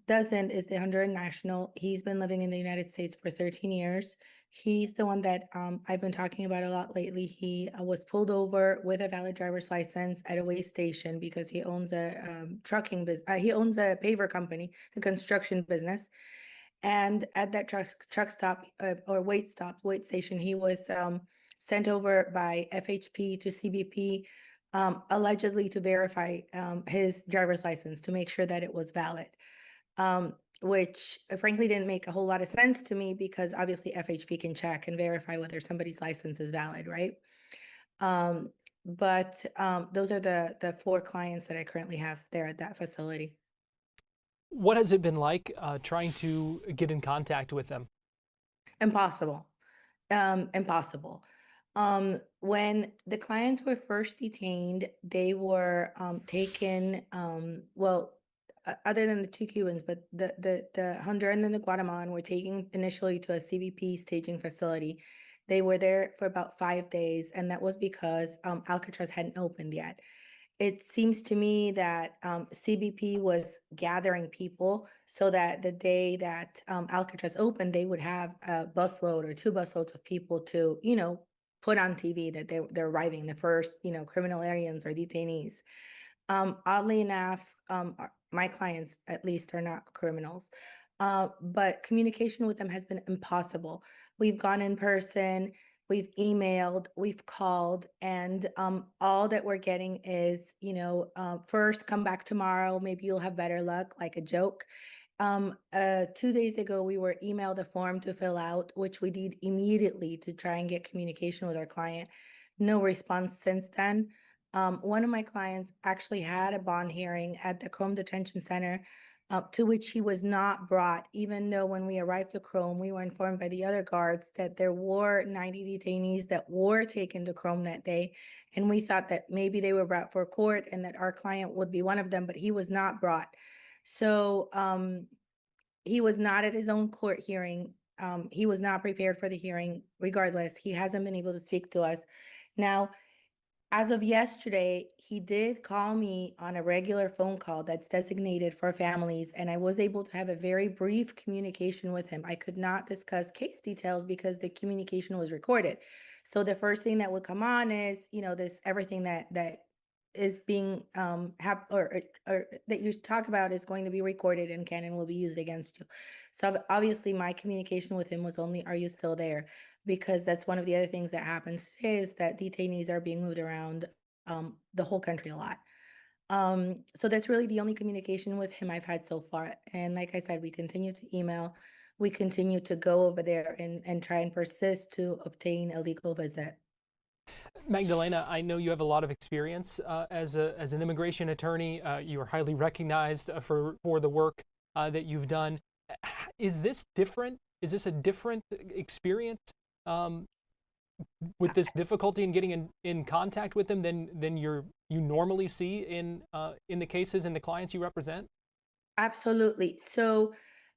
doesn't is the Honduran national. He's been living in the United States for 13 years. He's the one that I've been talking about a lot lately. He was pulled over with a valid driver's license at a weigh station because he owns a trucking business. He owns a paver company, a construction business. And at that truck stop or weight station, he was sent over by FHP to CBP, allegedly to verify his driver's license to make sure that it was valid, which frankly didn't make a whole lot of sense to me because obviously FHP can check and verify whether somebody's license is valid, right? But those are the 4 clients that I currently have there at that facility. What has it been like trying to get in contact with them? Impossible. Impossible. When the clients were first detained, they were taken, other than the 2 Cubans, but the Honduran and the Guatemalan were taken initially to a CBP staging facility. They were there for about 5 days, and that was because Alcatraz hadn't opened yet. It seems to me that CBP was gathering people so that the day that Alcatraz opened, they would have a busload or 2 busloads of people to, put on TV that they're arriving, the first, criminal aliens or detainees. Oddly enough, my clients at least are not criminals, but communication with them has been impossible. We've gone in person. We've emailed, we've called, and all that we're getting is, first come back tomorrow, maybe you'll have better luck, like a joke. 2 days ago, we were emailed a form to fill out, which we did immediately to try and get communication with our client. No response since then. One of my clients actually had a bond hearing at the Chrome Detention Center, to which he was not brought, even though when we arrived to Chrome, we were informed by the other guards that there were 90 detainees that were taken to Chrome that day. And we thought that maybe they were brought for court and that our client would be one of them, but he was not brought. So he was not at his own court hearing. He was not prepared for the hearing. Regardless, he hasn't been able to speak to us. Now, as of yesterday, he did call me on a regular phone call that's designated for families, and I was able to have a very brief communication with him. I could not discuss case details because the communication was recorded. So the first thing that would come on is, everything that is being or that you talk about is going to be recorded and can and will be used against you. So obviously my communication with him was only, are you still there? Because that's one of the other things that happens today is that detainees are being moved around the whole country a lot. So that's really the only communication with him I've had so far. And like I said, we continue to email. we continue to go over there and try and persist to obtain a legal visit. Magdalena, I know you have a lot of experience as an immigration attorney. You are highly recognized for the work that you've done. Is this different? Is this a different experience with this difficulty in getting in contact with them than you normally see in the cases and the clients you represent? Absolutely. So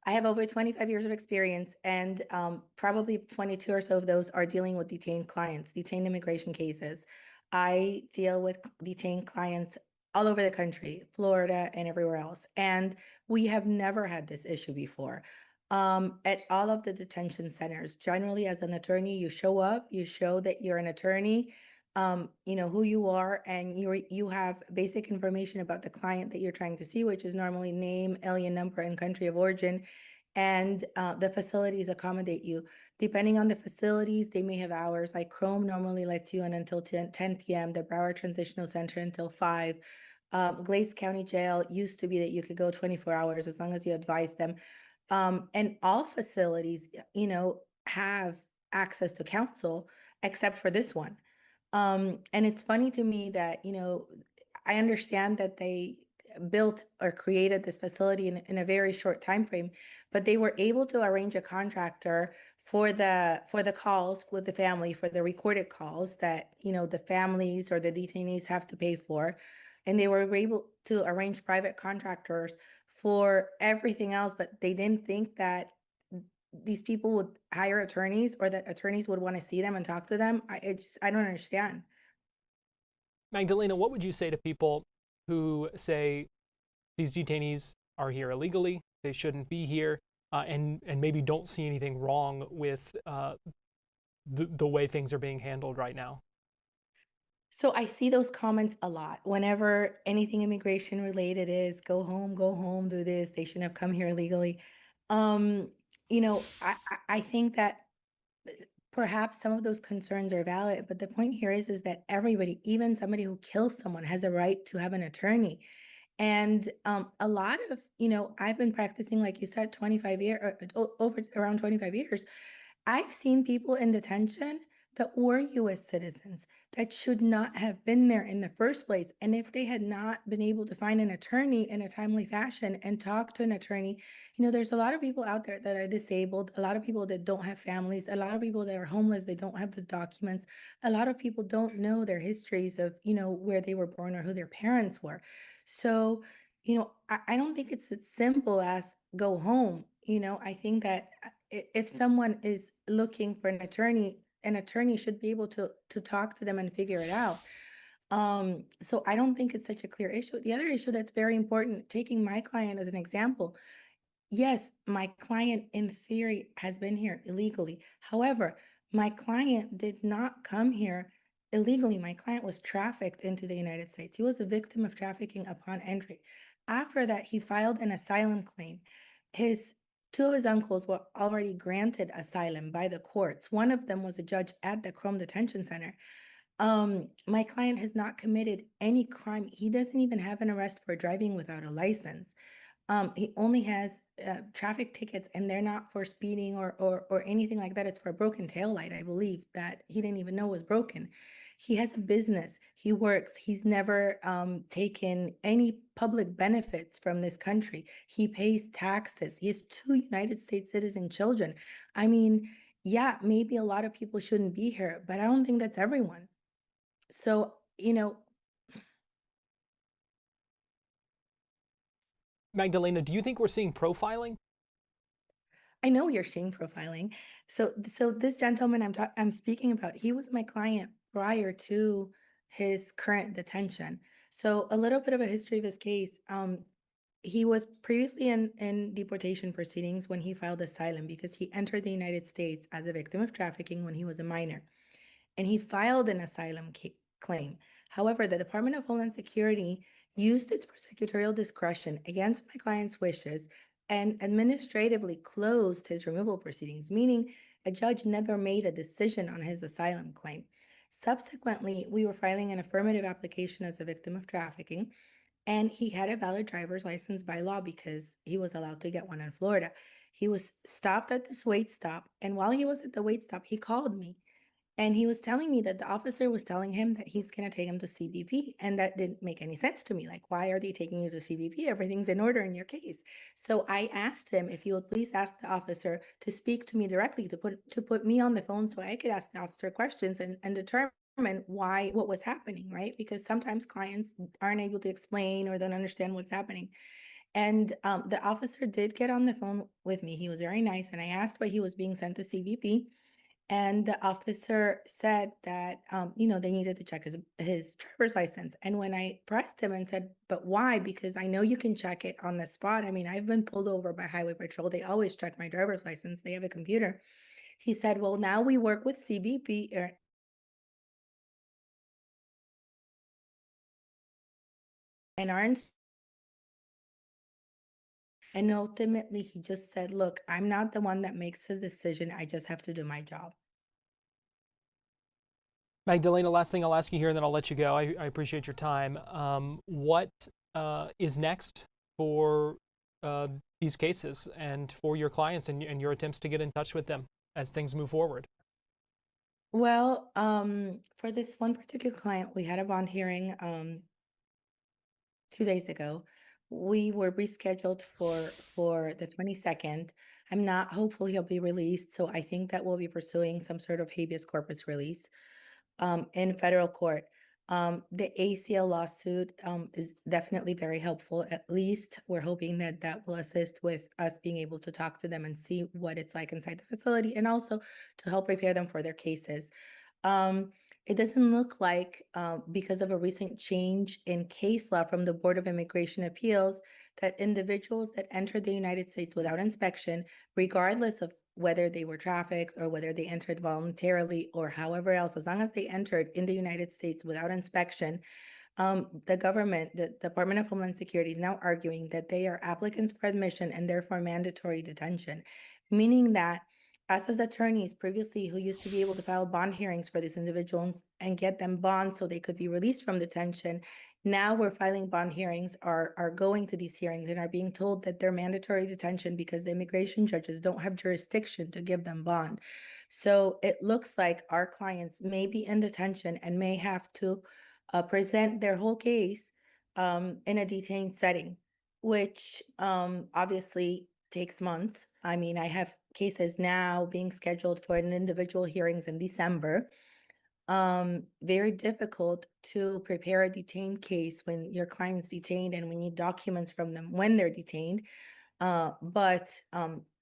I have over 25 years of experience, and probably 22 or so of those are dealing with detained clients, detained immigration cases. I deal with detained clients all over the country, Florida and everywhere else. And we have never had this issue before. At all of the detention centers, generally as an attorney, you show up, you show that you're an attorney, you know who you are, and you have basic information about the client that you're trying to see, which is normally name, alien number, and country of origin. And the facilities accommodate you. Depending on the facilities, they may have hours. Like Chrome normally lets you in until 10 p.m., the Broward Transitional Center until 5. Glades County Jail used to be that you could go 24 hours as long as you advise them. And all facilities, you know, have access to counsel except for this one. And it's funny to me that, you know, I understand that they built or created this facility in a very short time frame, but they were able to arrange a contractor for the calls with the family, for the recorded calls that, you know, the families or the detainees have to pay for. And they were able to arrange private contractors for everything else, but they didn't think that these people would hire attorneys or that attorneys would want to see them and talk to them. I don't understand. Magdalena, what would you say to people who say these detainees are here illegally, they shouldn't be here, and maybe don't see anything wrong with the way things are being handled right now? So I see those comments a lot. Whenever anything immigration related is go home, do this, they shouldn't have come here illegally. Um, you know, I think that perhaps some of those concerns are valid, but the point here is that everybody, even somebody who kills someone, has a right to have an attorney. And a lot of, you know, I've been practicing, like you said, 25 years, over around 25 years. I've seen people in detention that were US citizens that should not have been there in the first place. And if they had not been able to find an attorney in a timely fashion and talk to an attorney, you know, there's a lot of people out there that are disabled, a lot of people that don't have families, a lot of people that are homeless, they don't have the documents. A lot of people don't know their histories of, you know, where they were born or who their parents were. So, you know, I don't think it's as simple as go home. You know, I think that if someone is looking for an attorney should be able to talk to them and figure it out. So I don't think it's such a clear issue. The other issue that's very important, taking my client as an example, yes, my client in theory has been here illegally. However, my client did not come here illegally. My client was trafficked into the United States. He was a victim of trafficking upon entry. After that, he filed an asylum claim. His Two of his uncles were already granted asylum by the courts. One of them was a judge at the Chrome Detention Center. My client has not committed any crime. He doesn't even have an arrest for driving without a license. He only has traffic tickets, and they're not for speeding or anything like that. It's for a broken tail light, I believe, that he didn't even know was broken. He has a business. He works. He's never taken any public benefits from this country. He pays taxes. He has 2 United States citizen children. I mean, yeah, maybe a lot of people shouldn't be here, but I don't think that's everyone. So, you know, Magdalena, do you think we're seeing profiling? I know you're seeing profiling. So this gentleman I'm speaking about, he was my client prior to his current detention. So a little bit of a history of his case. He was previously in deportation proceedings when he filed asylum because he entered the United States as a victim of trafficking when he was a minor, and he filed an asylum claim. However, the Department of Homeland Security used its prosecutorial discretion against my client's wishes and administratively closed his removal proceedings, meaning a judge never made a decision on his asylum claim. Subsequently, we were filing an affirmative application as a victim of trafficking, and he had a valid driver's license by law because he was allowed to get one in Florida. He was stopped at this wait stop, and while he was at the wait stop, he called me. And he was telling me that the officer was telling him that he's going to take him to CBP. And that didn't make any sense to me. Like, why are they taking you to CBP? Everything's in order in your case. So I asked him if he would please ask the officer to speak to me directly, to put me on the phone so I could ask the officer questions and determine what was happening, right? Because sometimes clients aren't able to explain or don't understand what's happening. And the officer did get on the phone with me. He was very nice. And I asked why he was being sent to CBP. And the officer said that, they needed to check his driver's license. And when I pressed him and said, but why? Because I know you can check it on the spot. I mean, I've been pulled over by Highway Patrol. They always check my driver's license. They have a computer. He said, well, now we work with CBP. And ultimately, he just said, look, I'm not the one that makes the decision. I just have to do my job. Magdalena, last thing I'll ask you here, and then I'll let you go. I appreciate your time. What is next for these cases and for your clients and your attempts to get in touch with them as things move forward? Well, for this one particular client, we had a bond hearing 2 days ago. We were rescheduled for the 22nd. I'm not hopeful he'll be released, so I think that we'll be pursuing some sort of habeas corpus release in federal court. The ACL lawsuit is definitely very helpful. At least we're hoping that that will assist with us being able to talk to them and see what it's like inside the facility, and also to help prepare them for their cases. It doesn't look like, because of a recent change in case law from the Board of Immigration Appeals, that individuals that entered the United States without inspection, regardless of whether they were trafficked or whether they entered voluntarily or however else, as long as they entered in the United States without inspection, the government, the Department of Homeland Security, is now arguing that they are applicants for admission and therefore mandatory detention, meaning that us as attorneys previously who used to be able to file bond hearings for these individuals and get them bonds so they could be released from detention, now we're filing bond hearings, are going to these hearings and are being told that they're mandatory detention because the immigration judges don't have jurisdiction to give them bond. So it looks like our clients may be in detention and may have to present their whole case in a detained setting, which obviously takes months. I mean, I have cases now being scheduled for an individual hearings in December. Very difficult to prepare a detained case when your client's detained and we need documents from them when they're detained. But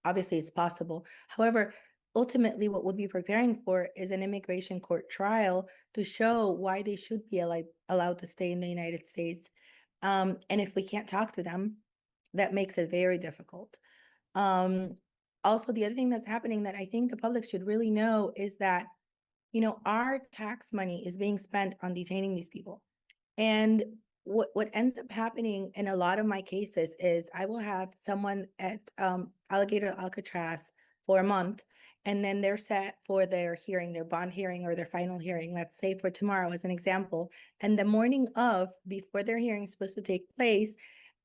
obviously it's possible. However, ultimately what we'll be preparing for is an immigration court trial to show why they should be allowed to stay in the United States. And if we can't talk to them, that makes it very difficult. Also, the other thing that's happening that I think the public should really know is that, our tax money is being spent on detaining these people. And what ends up happening in a lot of my cases is I will have someone at Alligator Alcatraz for a month, and then they're set for their hearing, their bond hearing or their final hearing, let's say for tomorrow as an example. And the morning of, before their hearing is supposed to take place,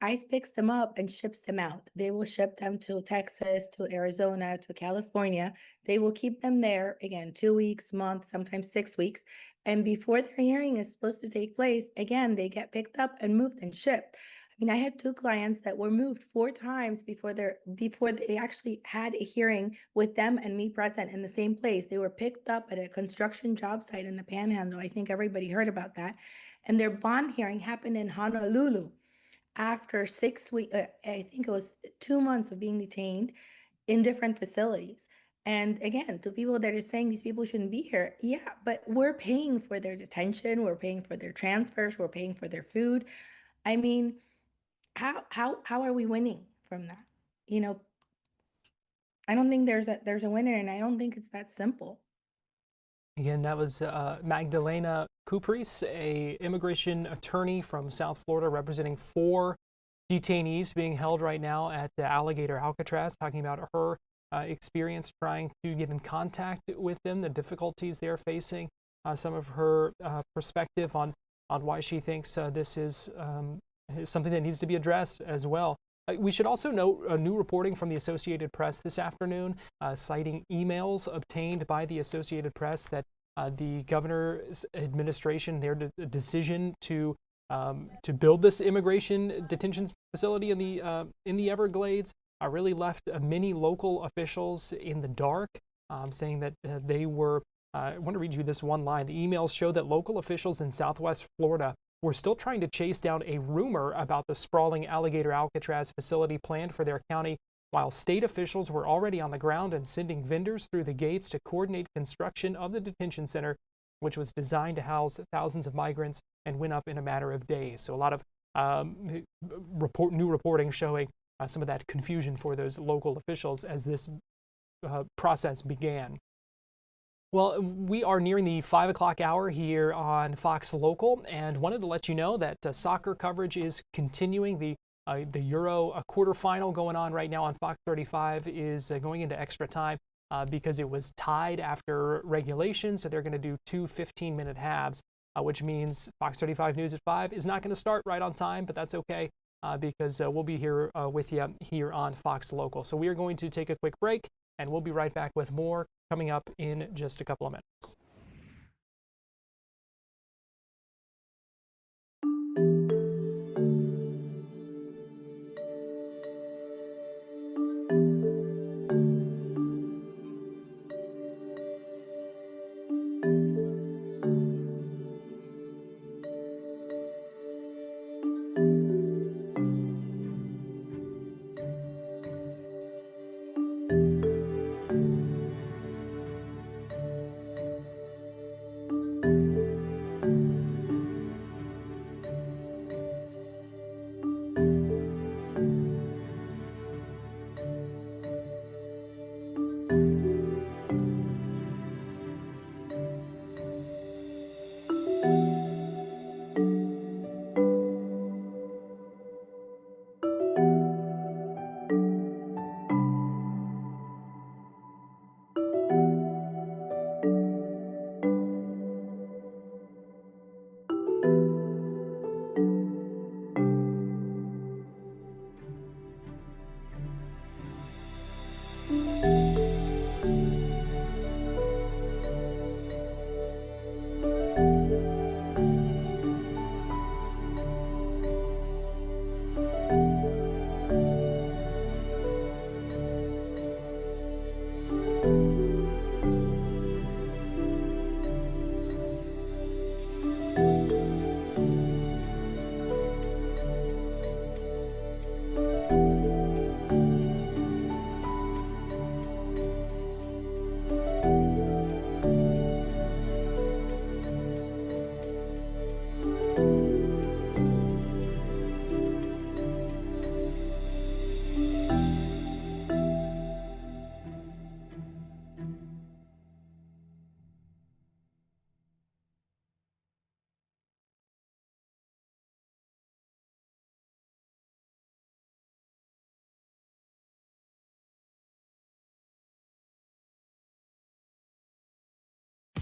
ICE picks them up and ships them out. They will ship them to Texas, to Arizona, to California. They will keep them there, again, 2 weeks, month, sometimes 6 weeks. And before their hearing is supposed to take place, again, they get picked up and moved and shipped. I mean, I had 2 clients that were moved 4 times before they actually had a hearing with them and me present in the same place. They were picked up at a construction job site in the Panhandle. I think everybody heard about that. And their bond hearing happened in Honolulu. After 6 weeks, I think it was 2 months of being detained in different facilities. And again, to people that are saying these people shouldn't be here, yeah, but we're paying for their detention, we're paying for their transfers, we're paying for their food. I mean, how are we winning from that? I don't think there's a winner, and I don't think it's that simple. Again, that was Magdalena Cuprese, a immigration attorney from South Florida, representing 4 detainees being held right now at Alligator Alcatraz, talking about her experience trying to get in contact with them, the difficulties they're facing, some of her perspective on why she thinks this is something that needs to be addressed as well. We should also note new reporting from the Associated Press this afternoon, citing emails obtained by the Associated Press that the governor's administration, their decision to build this immigration detention facility in the Everglades, really left many local officials in the dark, saying that they were. I want to read you this one line. The emails show that local officials in Southwest Florida were still trying to chase down a rumor about the sprawling Alligator Alcatraz facility planned for their county, while state officials were already on the ground and sending vendors through the gates to coordinate construction of the detention center, which was designed to house thousands of migrants and went up in a matter of days. So a lot of new reporting showing some of that confusion for those local officials as this process began. Well, we are nearing the 5 o'clock hour here on Fox Local, and wanted to let you know that soccer coverage is continuing. The Euro quarterfinal going on right now on Fox 35 is going into extra time because it was tied after regulation, so they're going to do two 15-minute halves, which means Fox 35 News at 5 is not going to start right on time, but that's okay because we'll be here with you here on Fox Local. So we are going to take a quick break, and we'll be right back with more coming up in just a couple of minutes.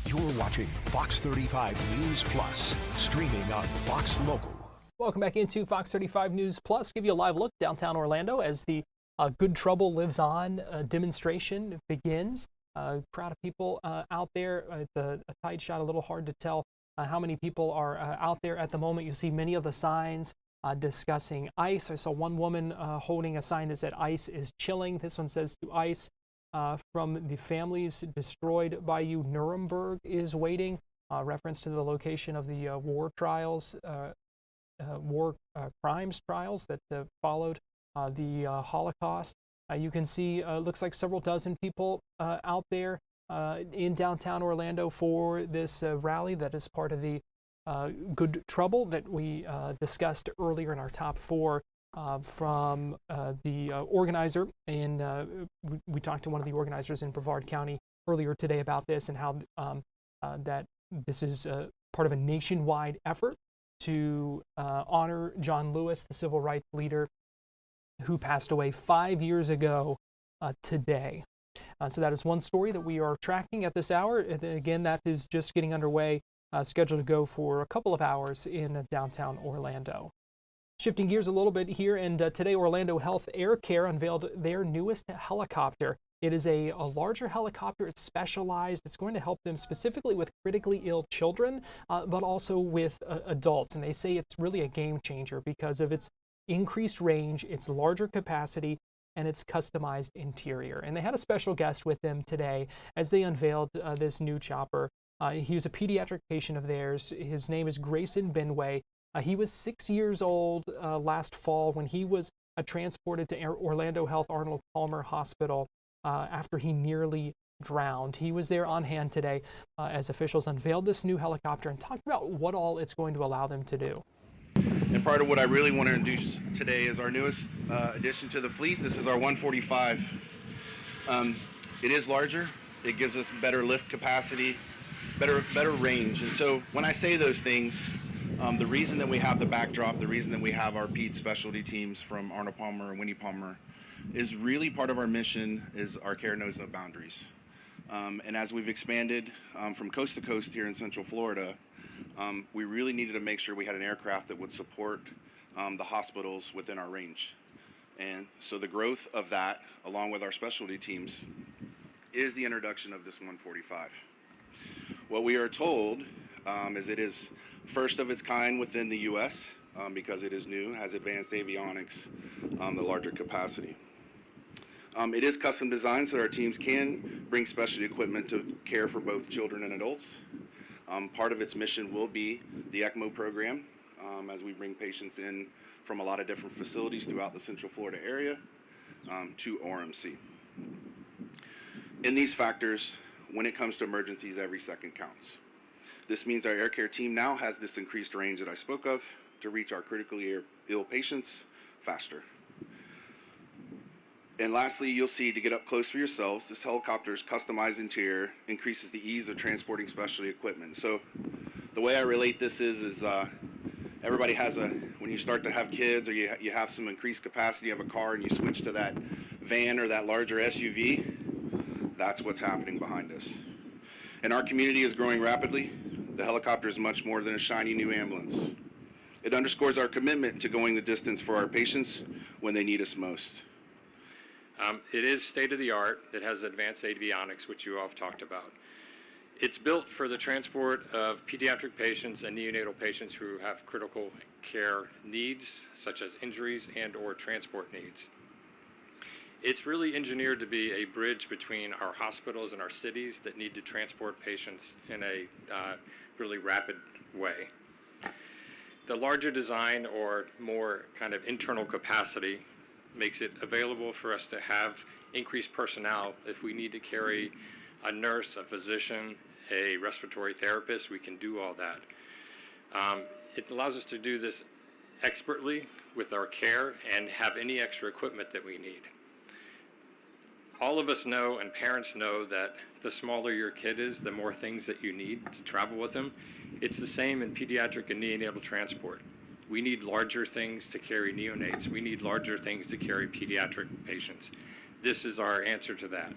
You're watching Fox 35 News Plus, streaming on Fox Local. Welcome back into Fox 35 News Plus. Give you a live look downtown Orlando as the Good Trouble Lives On demonstration begins. Crowd of people out there. It's a tight shot, a little hard to tell how many people are out there at the moment. You see many of the signs discussing ICE. I saw one woman holding a sign that said ICE is chilling. This one says to ICE, from the families destroyed by you, Nuremberg is waiting. Reference to the location of the war trials, war crimes trials that followed the Holocaust. You can see, looks like several dozen people out there in downtown Orlando for this rally that is part of the Good Trouble that we discussed earlier in our top four. From the organizer, and we talked to one of the organizers in Brevard County earlier today about this and how that this is part of a nationwide effort to honor John Lewis, the civil rights leader who passed away 5 years ago today. So that is one story that we are tracking at this hour. And again, that is just getting underway, scheduled to go for a couple of hours in downtown Orlando. Shifting gears a little bit here, and today Orlando Health Air Care unveiled their newest helicopter. It is a larger helicopter. It's specialized. It's going to help them specifically with critically ill children, but also with adults. And they say it's really a game changer because of its increased range, its larger capacity, and its customized interior. And they had a special guest with them today as they unveiled this new chopper. He was a pediatric patient of theirs. His name is Grayson Benway. He was 6 years old last fall when he was transported to Orlando Health Arnold Palmer Hospital after he nearly drowned. He was there on hand today as officials unveiled this new helicopter and talked about what all it's going to allow them to do. And part of what I really want to introduce today is our newest addition to the fleet. This is our 145. It is larger. It gives us better lift capacity, better range. And so when I say those things, the reason that we have the backdrop, the reason that we have our PED specialty teams from Arnold Palmer and Winnie Palmer is really part of our mission is our care knows no boundaries. And as we've expanded from coast to coast here in Central Florida, we really needed to make sure we had an aircraft that would support the hospitals within our range. And so the growth of that, along with our specialty teams, is the introduction of this 145. What we are told is it is first of its kind within the U.S. Because it is new, has advanced avionics, the larger capacity. It is custom designed so that our teams can bring specialty equipment to care for both children and adults. Part of its mission will be the ECMO program as we bring patients in from a lot of different facilities throughout the Central Florida area to ORMC. In these factors, when it comes to emergencies, every second counts. This means our air care team now has this increased range that I spoke of to reach our critically ill patients faster. And lastly, you'll see, to get up close for yourselves, this helicopter's customized interior increases the ease of transporting specialty equipment. So the way I relate this is everybody has when you start to have kids or you have some increased capacity of a car and you switch to that van or that larger SUV, that's what's happening behind us. And our community is growing rapidly. The helicopter is much more than a shiny new ambulance. It underscores our commitment to going the distance for our patients when they need us most. It is state-of-the-art. It has advanced avionics, which you all have talked about. It's built for the transport of pediatric patients and neonatal patients who have critical care needs, such as injuries and or transport needs. It's really engineered to be a bridge between our hospitals and our cities that need to transport patients in a really rapid way. The larger design or more kind of internal capacity makes it available for us to have increased personnel. If we need to carry a nurse, a physician, a respiratory therapist, we can do all that. It allows us to do this expertly with our care and have any extra equipment that we need. All of us know, and parents know, that the smaller your kid is, the more things that you need to travel with them. It's the same in pediatric and neonatal transport. We need larger things to carry neonates. We need larger things to carry pediatric patients. This is our answer to that.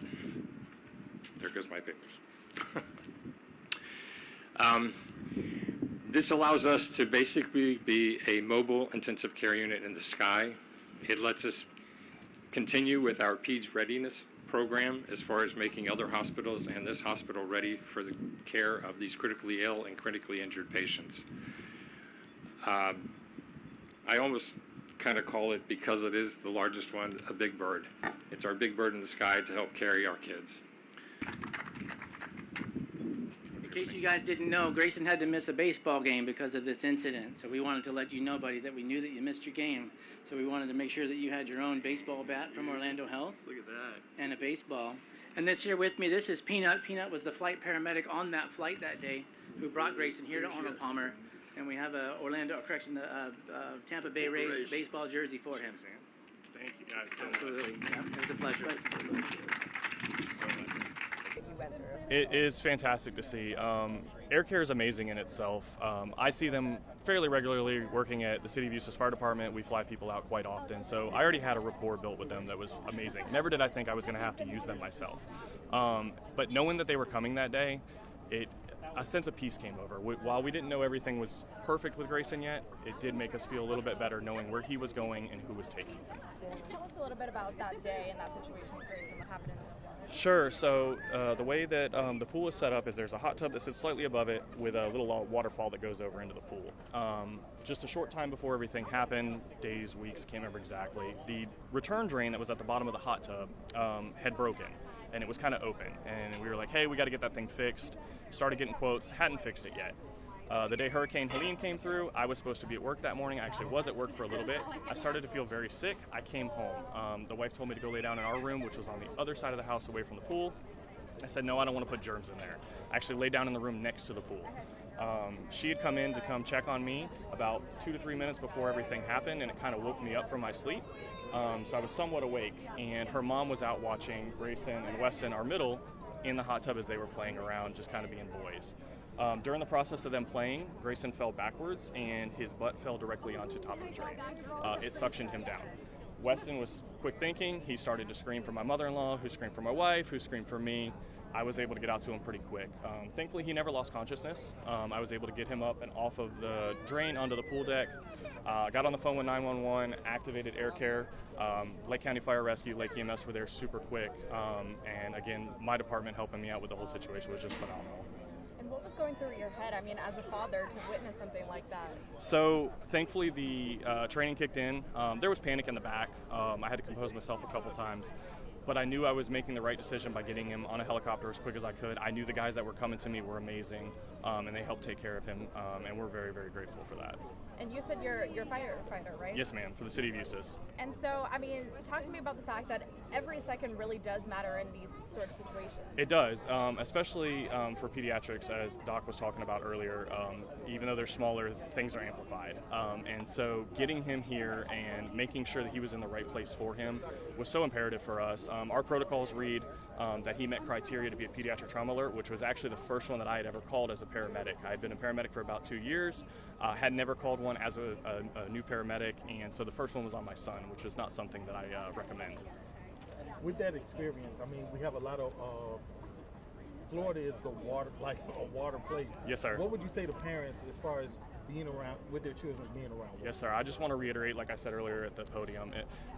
There goes my papers. This allows us to basically be a mobile intensive care unit in the sky. It lets us continue with our PEDS readiness program as far as making other hospitals and this hospital ready for the care of these critically ill and critically injured patients. I almost kind of call it, because it is the largest one, a big bird. It's our big bird in the sky to help carry our kids. In case you guys didn't know, Grayson had to miss a baseball game because of this incident. So we wanted to let you know, buddy, that we knew that you missed your game. So we wanted to make sure that you had your own baseball bat from Orlando Health. Look at that. And a baseball. And this here with me, this is Peanut. Peanut was the flight paramedic on that flight that day who brought Grayson here to Arnold Palmer. And we have a Tampa Bay Rays baseball jersey for him. Thank you guys so much. Absolutely. Yeah, it was a pleasure. It is fantastic to see. Air Care is amazing in itself. I see them fairly regularly working at the City of Eustis Fire Department. We fly people out quite often, so I already had a rapport built with them that was amazing. Never did I think I was going to have to use them myself. But knowing that they were coming that day, a sense of peace came over. While we didn't know everything was perfect with Grayson yet, it did make us feel a little bit better knowing where he was going and who was taking him. Tell us a little bit about that day and that situation with Grayson. What happened in the pool? Sure. So the way that the pool is set up is there's a hot tub that sits slightly above it with a little waterfall that goes over into the pool. Just a short time before everything happened, days, weeks, can't remember exactly, the return drain that was at the bottom of the hot tub had broken. And it was kind of open, and we were like, hey, we got to get that thing fixed. Started getting quotes, hadn't fixed it yet. The day Hurricane Helene came through, I was supposed to be at work that morning. I actually was at work for a little bit. I started to feel very sick. I came home. The wife told me to go lay down in our room, which was on the other side of the house away from the pool. I said, no, I don't want to put germs in there. I actually laid down in the room next to the pool. She had come in to come check on me about 2 to 3 minutes before everything happened, and it kind of woke me up from my sleep. So I was somewhat awake, and her mom was out watching Grayson and Weston, our middle, in the hot tub as they were playing around, just kind of being boys. During the process of them playing, Grayson fell backwards, and his butt fell directly onto top of the drain. It suctioned him down. Weston was quick thinking. He started to scream for my mother-in-law, who screamed for my wife, who screamed for me. I was able to get out to him pretty quick. Thankfully, he never lost consciousness. I was able to get him up and off of the drain onto the pool deck. Got on the phone with 911, activated air care. Lake County Fire Rescue, Lake EMS were there super quick. And again, my department helping me out with the whole situation was just phenomenal. And what was going through your head, I mean, as a father, to witness something like that? So thankfully the training kicked in. There was panic in the back. I had to compose myself a couple times. But I knew I was making the right decision by getting him on a helicopter as quick as I could. I knew the guys that were coming to me were amazing, and they helped take care of him, and we're very, very grateful for that. And you said you're a firefighter, right? Yes, ma'am, for the city of Eustis. And so, I mean, talk to me about the fact that every second really does matter in these sort of situations. It does, especially for pediatrics, as Doc was talking about earlier. Even though they're smaller, things are amplified. And so getting him here and making sure that he was in the right place for him was so imperative for us. Our protocols read that he met criteria to be a pediatric trauma alert, which was actually the first one that I had ever called as a paramedic. I had been a paramedic for about 2 years, had never called one as a new paramedic, and so the first one was on my son, which is not something that I recommend. With that experience, I mean, we have a lot of, Florida is the water, like a water place. Yes, sir. What would you say to parents as far as being around, with their children being around water? Yes, sir. I just want to reiterate, like I said earlier at the podium,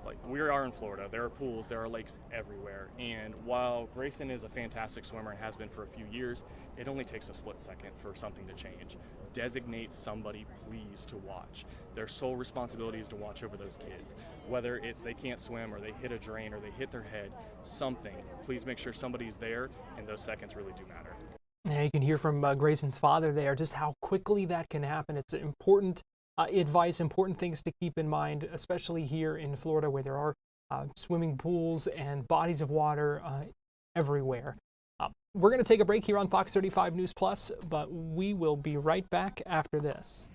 like we are in Florida. There are pools, there are lakes everywhere. And while Grayson is a fantastic swimmer and has been for a few years, it only takes a split second for something to change. Designate somebody, please, to watch. Their sole responsibility is to watch over those kids. Whether it's they can't swim or they hit a drain or they hit their head, something. Please make sure somebody's there, and those seconds really do matter. Yeah, you can hear from Grayson's father there just how quickly that can happen. It's important advice, important things to keep in mind, especially here in Florida where there are swimming pools and bodies of water everywhere. We're going to take a break here on Fox 35 News Plus, but we will be right back after this.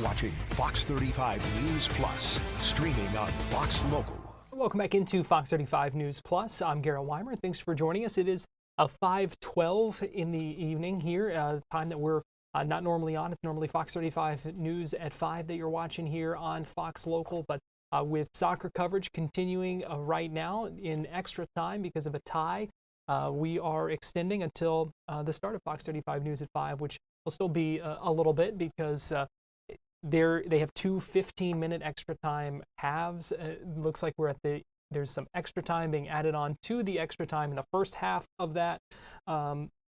watching Fox 35 News Plus, streaming on Fox Local. Welcome back into Fox 35 News Plus. I'm Garrett Wymer. Thanks for joining us. It is 5:12 in the evening here, time that we're not normally on. It's normally Fox 35 News at 5 that you're watching here on Fox Local, but with soccer coverage continuing right now in extra time because of a tie, we are extending until the start of Fox 35 News at 5, which will still be a little bit because they have two 15-minute extra time halves. Looks like there's some extra time being added on to the extra time in the first half of that.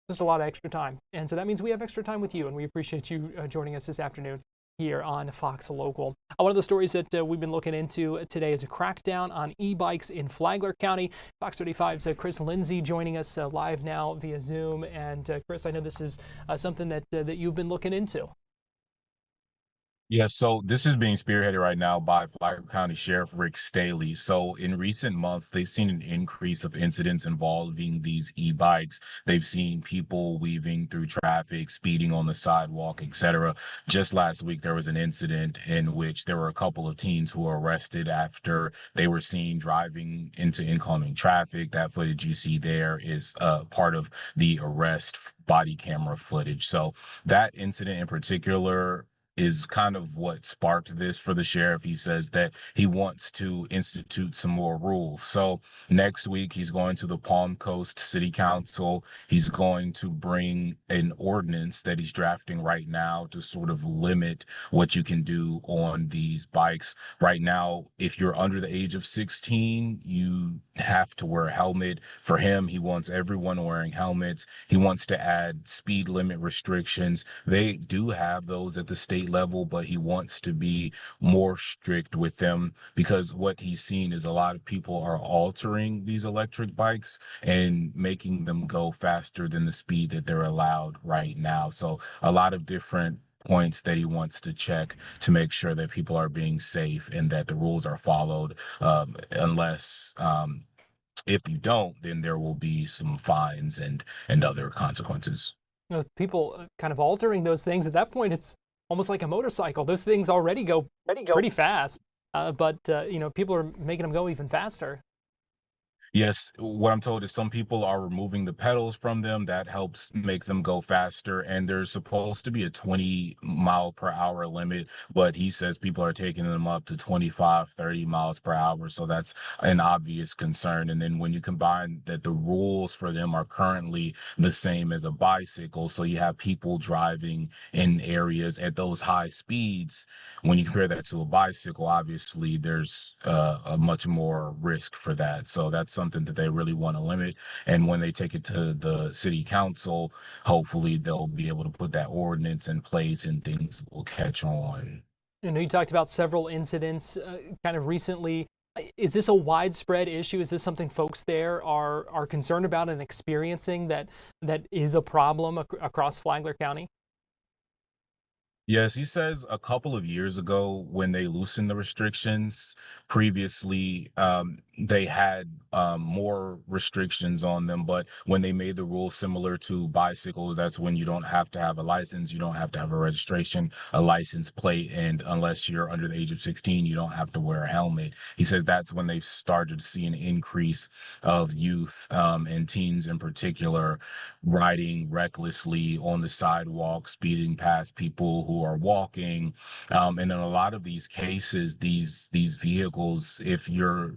Just a lot of extra time. And so that means we have extra time with you, and we appreciate you joining us this afternoon here on Fox Local. One of the stories that we've been looking into today is a crackdown on e-bikes in Flagler County. Fox 35's Chris Lindsay joining us live now via Zoom. And Chris, I know this is something that you've been looking into. Yeah, so this is being spearheaded right now by Flagler County Sheriff Rick Staley. So in recent months, they've seen an increase of incidents involving these e-bikes. They've seen people weaving through traffic, speeding on the sidewalk, etc. Just last week, there was an incident in which there were a couple of teens who were arrested after they were seen driving into incoming traffic. That footage you see there is part of the arrest body camera footage. So that incident in particular is kind of what sparked this for the sheriff. He says that he wants to institute some more rules. So next week, he's going to the Palm Coast City Council. He's going to bring an ordinance that he's drafting right now to sort of limit what you can do on these bikes. Right now, if you're under the age of 16, you have to wear a helmet. For him, he wants everyone wearing helmets. He wants to add speed limit restrictions. They do have those at the state level, but he wants to be more strict with them because what he's seen is a lot of people are altering these electric bikes and making them go faster than the speed that they're allowed right now. So a lot of different points that he wants to check to make sure that people are being safe and that the rules are followed, unless if you don't, then there will be some fines and other consequences. You know, people kind of altering those things, at that point, it's almost like a motorcycle. Those things already go pretty fast, but people are making them go even faster. Yes, what I'm told is some people are removing the pedals from them. That helps make them go faster. And there's supposed to be a 20-mile-per-hour limit, but he says people are taking them up to 25, 30 miles per hour. So that's an obvious concern. And then when you combine that the rules for them are currently the same as a bicycle, so you have people driving in areas at those high speeds. When you compare that to a bicycle, obviously there's a much more risk for that. So that's something that they really want to limit. And when they take it to the city council, hopefully they'll be able to put that ordinance in place and things will catch on. You know, you talked about several incidents kind of recently. Is this a widespread issue? Is this something folks there are concerned about and experiencing that is a problem across Flagler County? Yes, he says a couple of years ago when they loosened the restrictions, previously they had more restrictions on them, but when they made the rule similar to bicycles, that's when you don't have to have a license, you don't have to have a registration, a license plate, and unless you're under the age of 16, you don't have to wear a helmet. He says that's when they've started to see an increase of youth and teens in particular riding recklessly on the sidewalk, speeding past people who are walking. And in a lot of these cases, these vehicles, if you're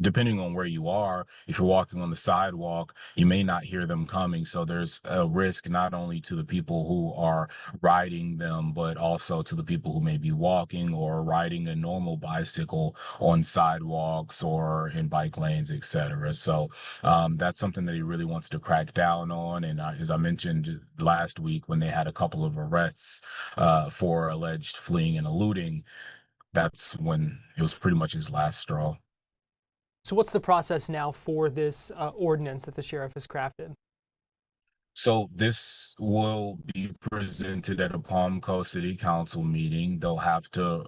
depending on where you are, if you're walking on the sidewalk, you may not hear them coming. So there's a risk not only to the people who are riding them, but also to the people who may be walking or riding a normal bicycle on sidewalks or in bike lanes, etc. So that's something that he really wants to crack down on. And as I mentioned last week, when they had a couple of arrests for alleged fleeing and eluding, that's when it was pretty much his last straw. So what's the process now for this ordinance that the sheriff has crafted? So this will be presented at a Apopka City Council meeting. They'll have to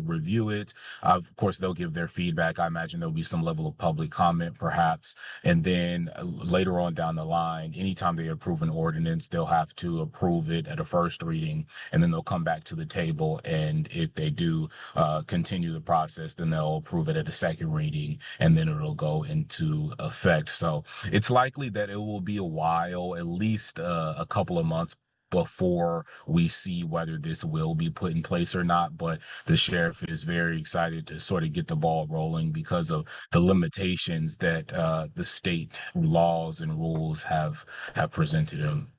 review it. Of course, they'll give their feedback. I imagine there'll be some level of public comment, perhaps. And then later on down the line, anytime they approve an ordinance, they'll have to approve it at a first reading, and then they'll come back to the table. And if they do continue the process, then they'll approve it at a second reading, and then it'll go into effect. So it's likely that it will be a while, at least a couple of months before we see whether this will be put in place or not. But the sheriff is very excited to sort of get the ball rolling because of the limitations that the state laws and rules have presented him.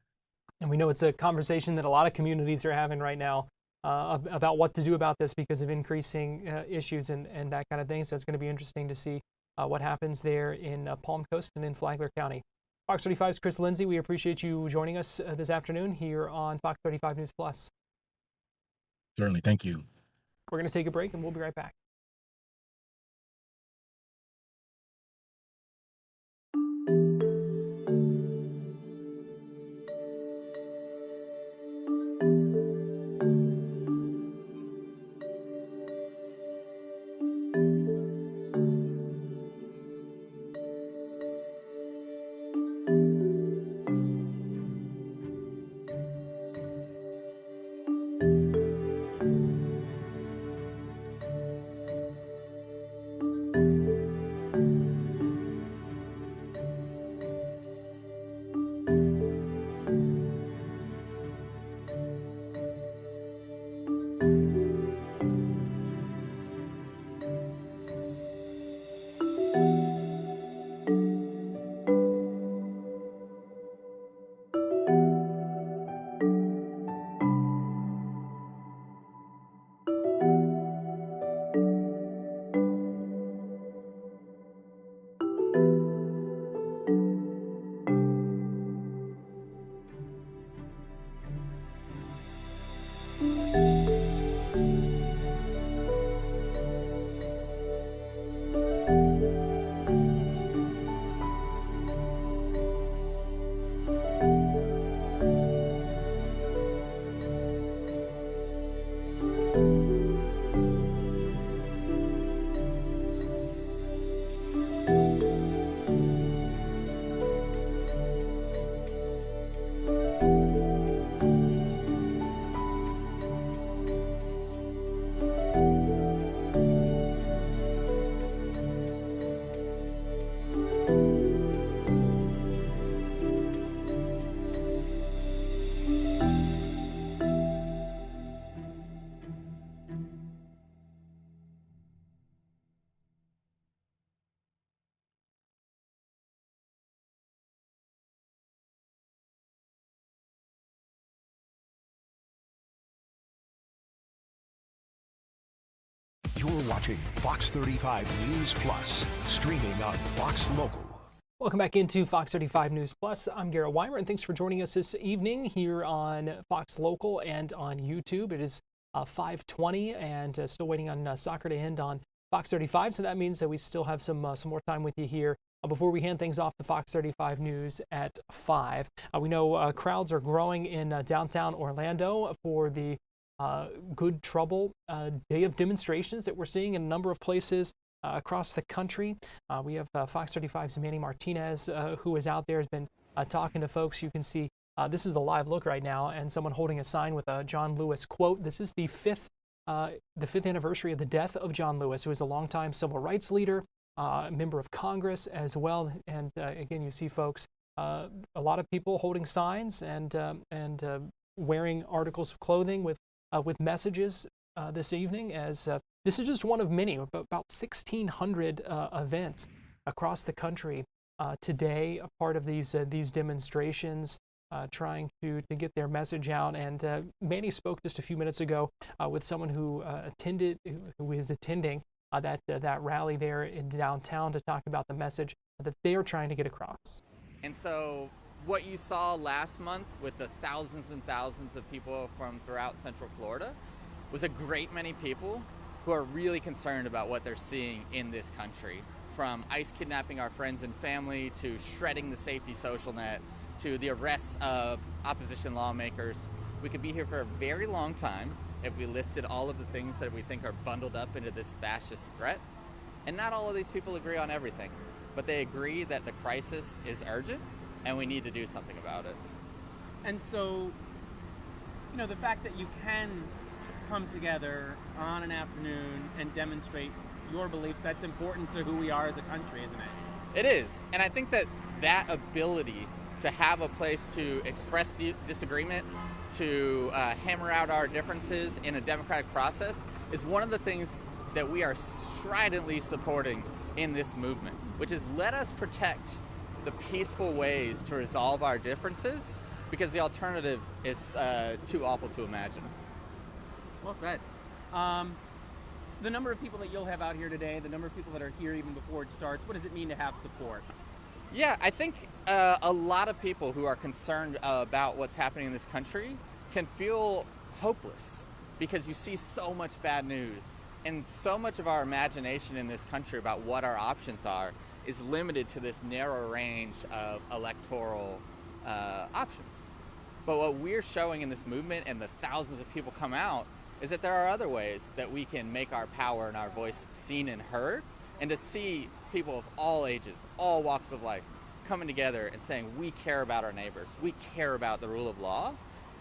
And we know it's a conversation that a lot of communities are having right now about what to do about this because of increasing issues and that kind of thing. So it's going to be interesting to see what happens there in Palm Coast and in Flagler County. Fox 35's Chris Lindsay, we appreciate you joining us this afternoon here on Fox 35 News Plus. Certainly. Thank you. We're going to take a break and we'll be right back. You're watching Fox 35 News Plus, streaming on Fox Local. Welcome back into Fox 35 News Plus. I'm Garrett Wymer, and thanks for joining us this evening here on Fox Local and on YouTube. It is 5:20, and still waiting on soccer to end on Fox 35, so that means that we still have some more time with you here before we hand things off to Fox 35 News at 5. We know crowds are growing in downtown Orlando for the Good Trouble day of demonstrations that we're seeing in a number of places across the country. We have Fox 35's Manny Martinez, who is out there, has been talking to folks. You can see this is a live look right now, and someone holding a sign with a John Lewis quote. This is the fifth anniversary of the death of John Lewis, who is a longtime civil rights leader, a member of Congress as well. And again, you see folks, a lot of people holding signs and wearing articles of clothing with messages this evening, as this is just one of many, about 1,600 events across the country today, a part of these demonstrations, trying to get their message out. And Manny spoke just a few minutes ago with someone who is attending that rally there in downtown to talk about the message that they are trying to get across. And so what you saw last month with the thousands and thousands of people from throughout Central Florida was a great many people who are really concerned about what they're seeing in this country, from ICE kidnapping our friends and family to shredding the safety social net to the arrests of opposition lawmakers. We could be here for a very long time if we listed all of the things that we think are bundled up into this fascist threat. And not all of these people agree on everything, but they agree that the crisis is urgent and we need to do something about it. And so, you know, the fact that you can come together on an afternoon and demonstrate your beliefs, that's important to who we are as a country, isn't it? It is. And I think that that ability to have a place to express disagreement, to hammer out our differences in a democratic process is one of the things that we are stridently supporting in this movement, which is let us protect the peaceful ways to resolve our differences, because the alternative is too awful to imagine. Well said. The number of people that you'll have out here today, the number of people that are here even before it starts, what does it mean to have support? Yeah, I think a lot of people who are concerned about what's happening in this country can feel hopeless because you see so much bad news, and so much of our imagination in this country about what our options are is limited to this narrow range of electoral options. But what we're showing in this movement, and the thousands of people come out, is that there are other ways that we can make our power and our voice seen and heard, and to see people of all ages, all walks of life, coming together and saying, we care about our neighbors, we care about the rule of law.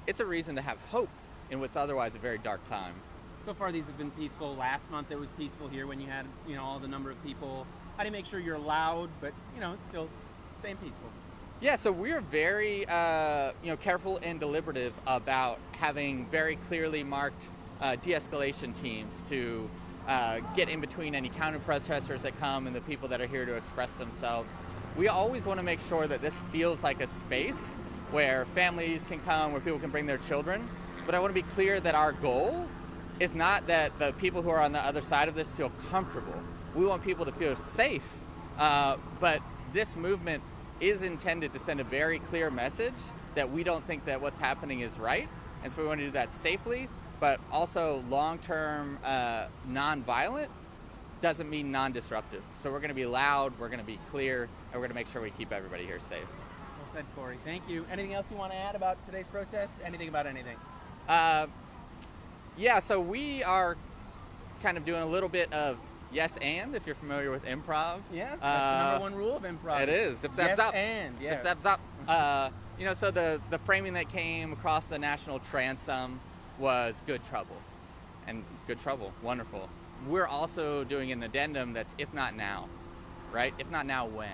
It's a reason to have hope in what's otherwise a very dark time. So far these have been peaceful. Last month it was peaceful here when you had, you know, all the number of people. How do you make sure you're loud, but, you know, it's still staying peaceful? Yeah, so we're very, careful and deliberative about having very clearly marked de-escalation teams to get in between any counter-protesters that come and the people that are here to express themselves. We always want to make sure that this feels like a space where families can come, where people can bring their children. But I want to be clear that our goal is not that the people who are on the other side of this feel comfortable. We want people to feel safe, but this movement is intended to send a very clear message that we don't think that what's happening is right. And so we want to do that safely, but also long-term non-violent doesn't mean non-disruptive. So we're going to be loud, we're going to be clear, and we're going to make sure we keep everybody here safe. Well said, Corey. Thank you. Anything else you want to add about today's protest? Anything about anything? Yeah, so we are kind of doing a little bit of yes and, if you're familiar with improv. Yeah, that's the number one rule of improv. It is. Zip, zap, yes zap. And, yeah. Zip, zap, zap. So the framing that came across the national transom was good trouble. And good trouble, wonderful. We're also doing an addendum that's if not now, right? If not now, when?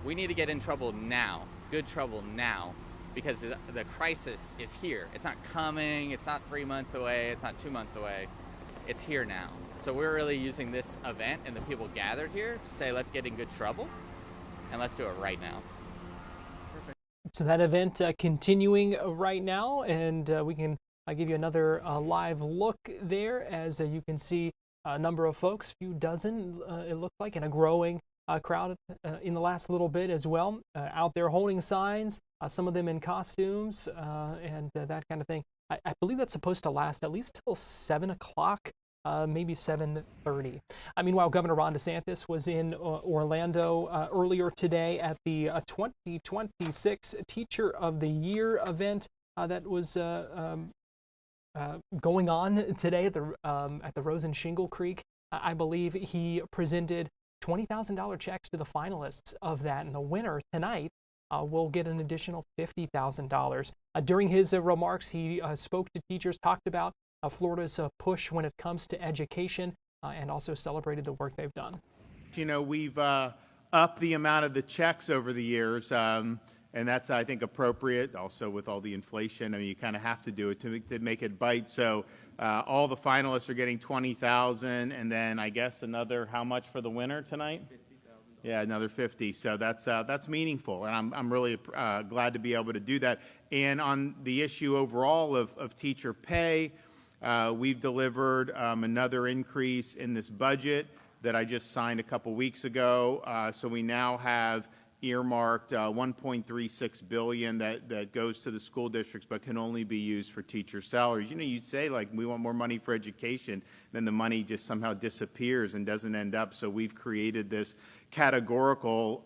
We need to get in trouble now, good trouble now, because the crisis is here. It's not coming, it's not 3 months away, it's not 2 months away, it's here now. So we're really using this event and the people gathered here to say, let's get in good trouble, and let's do it right now. So that event continuing right now, and we can give you another live look there, as you can see a number of folks, few dozen it looks like, and a growing crowd in the last little bit as well, out there holding signs, some of them in costumes and that kind of thing. I believe that's supposed to last at least till 7 o'clock. Maybe 7:30. Meanwhile, Governor Ron DeSantis was in Orlando earlier today at the 2026 Teacher of the Year event that was going on today at the Rosen Shingle Creek. I believe he presented $20,000 checks to the finalists of that, and the winner tonight will get an additional $50,000. During his remarks, he spoke to teachers, talked about Florida's push when it comes to education, and also celebrated the work they've done. You know, we've upped the amount of the checks over the years, and that's, I think, appropriate. Also, with all the inflation, I mean, you kind of have to do it to make it bite. So all the finalists are getting $20,000, and then I guess another, how much for the winner tonight? Yeah, another 50. So that's meaningful, and I'm really glad to be able to do that. And on the issue overall of teacher pay, we've delivered another increase in this budget that I just signed a couple weeks ago. So we now have earmarked $1.36 billion that goes to the school districts, but can only be used for teacher salaries. You know, you'd say, like, we want more money for education, then the money just somehow disappears and doesn't end up. So we've created this categorical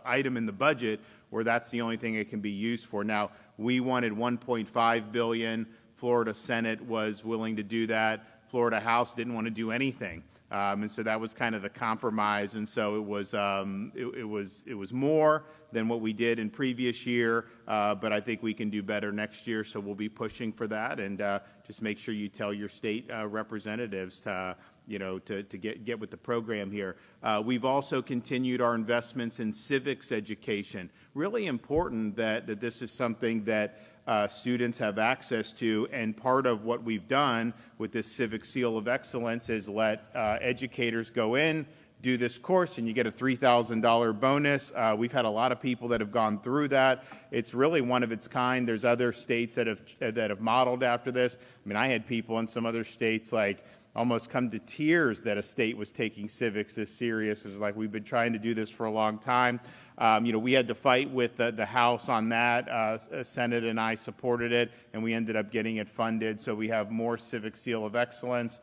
item in the budget or that's the only thing it can be used for. Now, we wanted $1.5 billion. Florida Senate was willing to do that. Florida House didn't want to do anything. And so that was kind of the compromise, and so it was more than what we did in previous year, but I think we can do better next year, so we'll be pushing for that, and just make sure you tell your state representatives to get with the program here. We've also continued our investments in civics education. Really important that this is something that students have access to, and part of what we've done with this Civic Seal of Excellence is let educators go in, do this course, and you get a $3,000 bonus. We've had a lot of people that have gone through that. It's really one of its kind. There's other states that have modeled after this. I mean, I had people in some other states like almost come to tears that a state was taking civics this serious. It's like, we've been trying to do this for a long time. We had to fight with the House on that. Senate and I supported it, and we ended up getting it funded. So we have more Civic Seal of Excellence,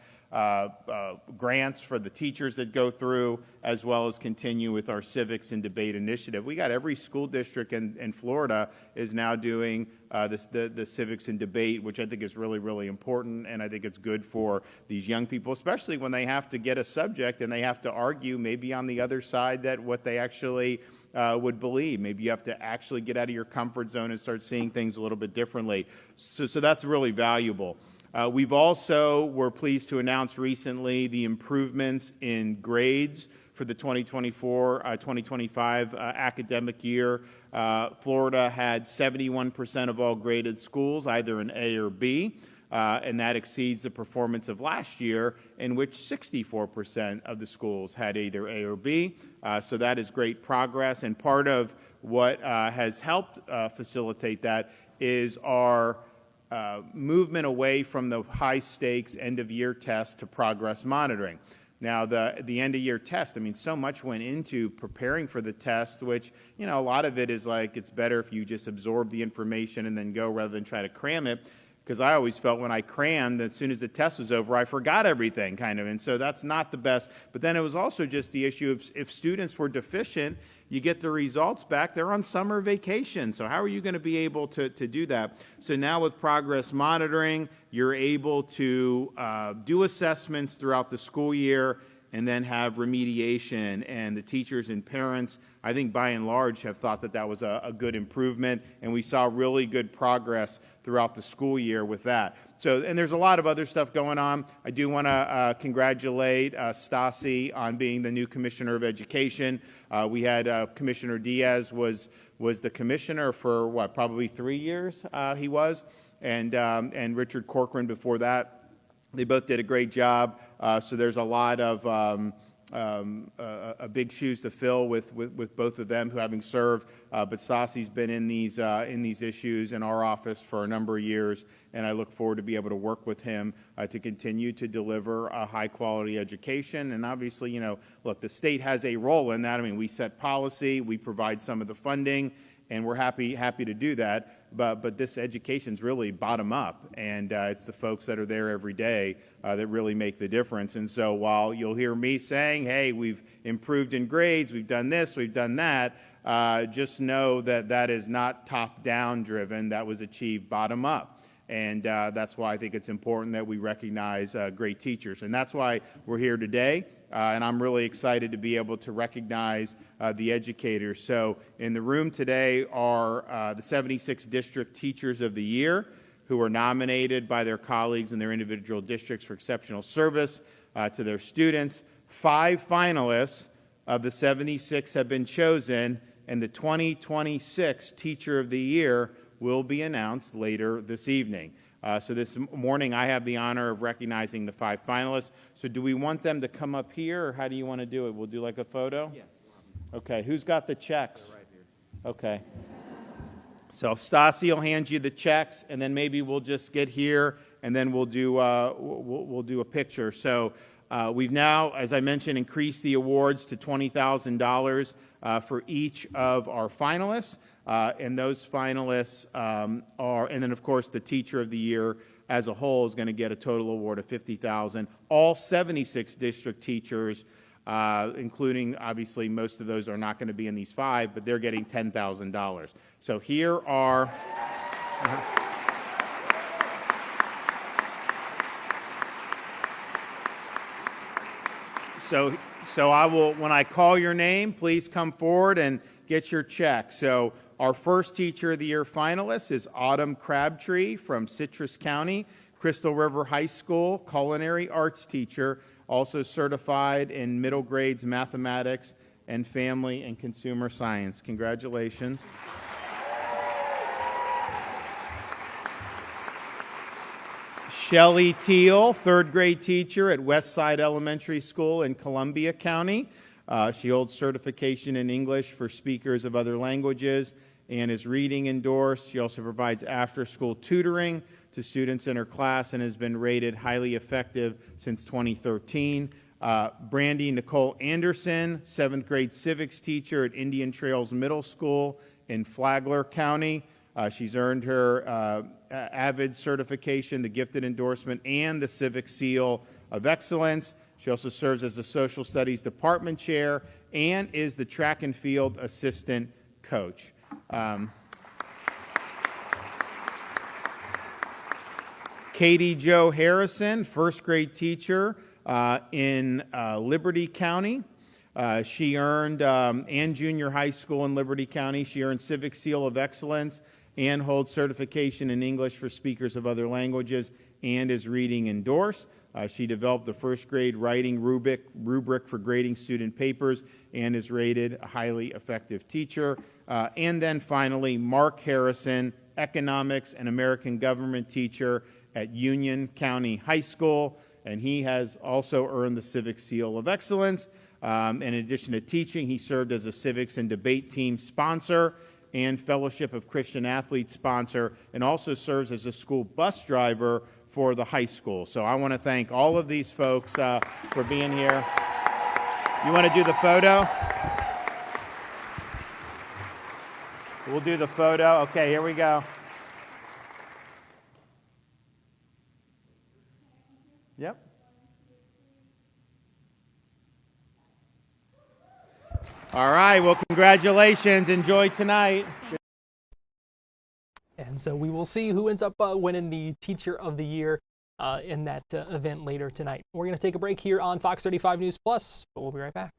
grants for the teachers that go through, as well as continue with our Civics and Debate initiative. We got every school district in Florida is now doing the Civics and Debate, which I think is really, really important, and I think it's good for these young people, especially when they have to get a subject and they have to argue maybe on the other side that what they actually would believe. Maybe you have to actually get out of your comfort zone and start seeing things a little bit differently. So that's really valuable. We've also were pleased to announce recently the improvements in grades for the 2024-2025 academic year. Florida had 71% of all graded schools, either an A or B, and that exceeds the performance of last year, in which 64% of the schools had either A or B. So that is great progress, and part of what has helped facilitate that is our movement away from the high-stakes end-of-year test to progress monitoring. Now, the end-of-year test, I mean, so much went into preparing for the test, which, a lot of it is like, it's better if you just absorb the information and then go rather than try to cram it. Because I always felt when I crammed, as soon as the test was over, I forgot everything, kind of. And so that's not the best. But then it was also just the issue of if students were deficient, you get the results back, they're on summer vacation. So how are you going to be able to do that? So now with progress monitoring, you're able to do assessments throughout the school year and then have remediation. And the teachers and parents, I think by and large, have thought that that was a good improvement. And we saw really good progress throughout the school year with that. So, and there's a lot of other stuff going on. I do want to congratulate Stasi on being the new Commissioner of Education. We had Commissioner Diaz was the commissioner for probably 3 years he was, and Richard Corcoran before that. They both did a great job. So there's a lot of big shoes to fill with both of them, who having served. But Stasi's been in these issues in our office for a number of years, and I look forward to be able to work with him to continue to deliver a high-quality education. And obviously, look, the state has a role in that. I mean, we set policy, we provide some of the funding, and we're happy to do that. But this education's really bottom up, and it's the folks that are there every day that really make the difference. And so while you'll hear me saying, hey, we've improved in grades, we've done this, we've done that, just know that that is not top-down driven. That was achieved bottom up. And that's why I think it's important that we recognize great teachers. And that's why we're here today. And I'm really excited to be able to recognize the educators. So in the room today are the 76 District Teachers of the Year, who were nominated by their colleagues in their individual districts for exceptional service to their students. 5 finalists of the 76 have been chosen, and the 2026 Teacher of the Year will be announced later this evening. So this morning I have the honor of recognizing the 5 finalists. So do we want them to come up here, or how do you want to do it? We'll do like a photo? Yes. Okay, who's got the checks? Right here. Okay. So Stasi will hand you the checks, and then maybe we'll just get here, and then we'll do a picture. So we've now, as I mentioned, increased the awards to $20,000 for each of our finalists. And those finalists are, and then of course the Teacher of the Year as a whole is going to get a total award of $50,000. All 76 district teachers including, obviously, most of those are not going to be in these 5, but they're getting $10,000. So here are... So I will, when I call your name, please come forward and get your check. So our first Teacher of the Year finalist is Autumn Crabtree from Citrus County, Crystal River High School, culinary arts teacher, also certified in middle grades mathematics and family and consumer science. Congratulations. Shelley Teal, third grade teacher at Westside Elementary School in Columbia County. She holds certification in English for speakers of other languages and is reading endorsed. She also provides after-school tutoring to students in her class and has been rated highly effective since 2013. Brandy Nicole Anderson, seventh grade civics teacher at Indian Trails Middle School in Flagler County. She's earned her AVID certification, the gifted endorsement, and the Civic Seal of Excellence. She also serves as the Social Studies Department Chair and is the track and field assistant coach. Katie Jo Harrison, first grade teacher in Liberty County. She earned, and junior high school in Liberty County, she earned Civic Seal of Excellence and holds certification in English for speakers of other languages and is reading endorsed. She developed the first grade writing rubric for grading student papers and is rated a highly effective teacher. And then finally, Mark Harrison, economics and American government teacher at Union County High School, and he has also earned the Civic Seal of Excellence. In addition to teaching, he served as a civics and debate team sponsor and Fellowship of Christian Athletes sponsor, and also serves as a school bus driver for the high school. So I want to thank all of these folks for being here. You want to do the photo? We'll do the photo. Okay, here we go. Yep. All right, well, congratulations. Enjoy tonight. And so we will see who ends up winning the Teacher of the Year in that event later tonight. We're going to take a break here on Fox 35 News Plus, but we'll be right back.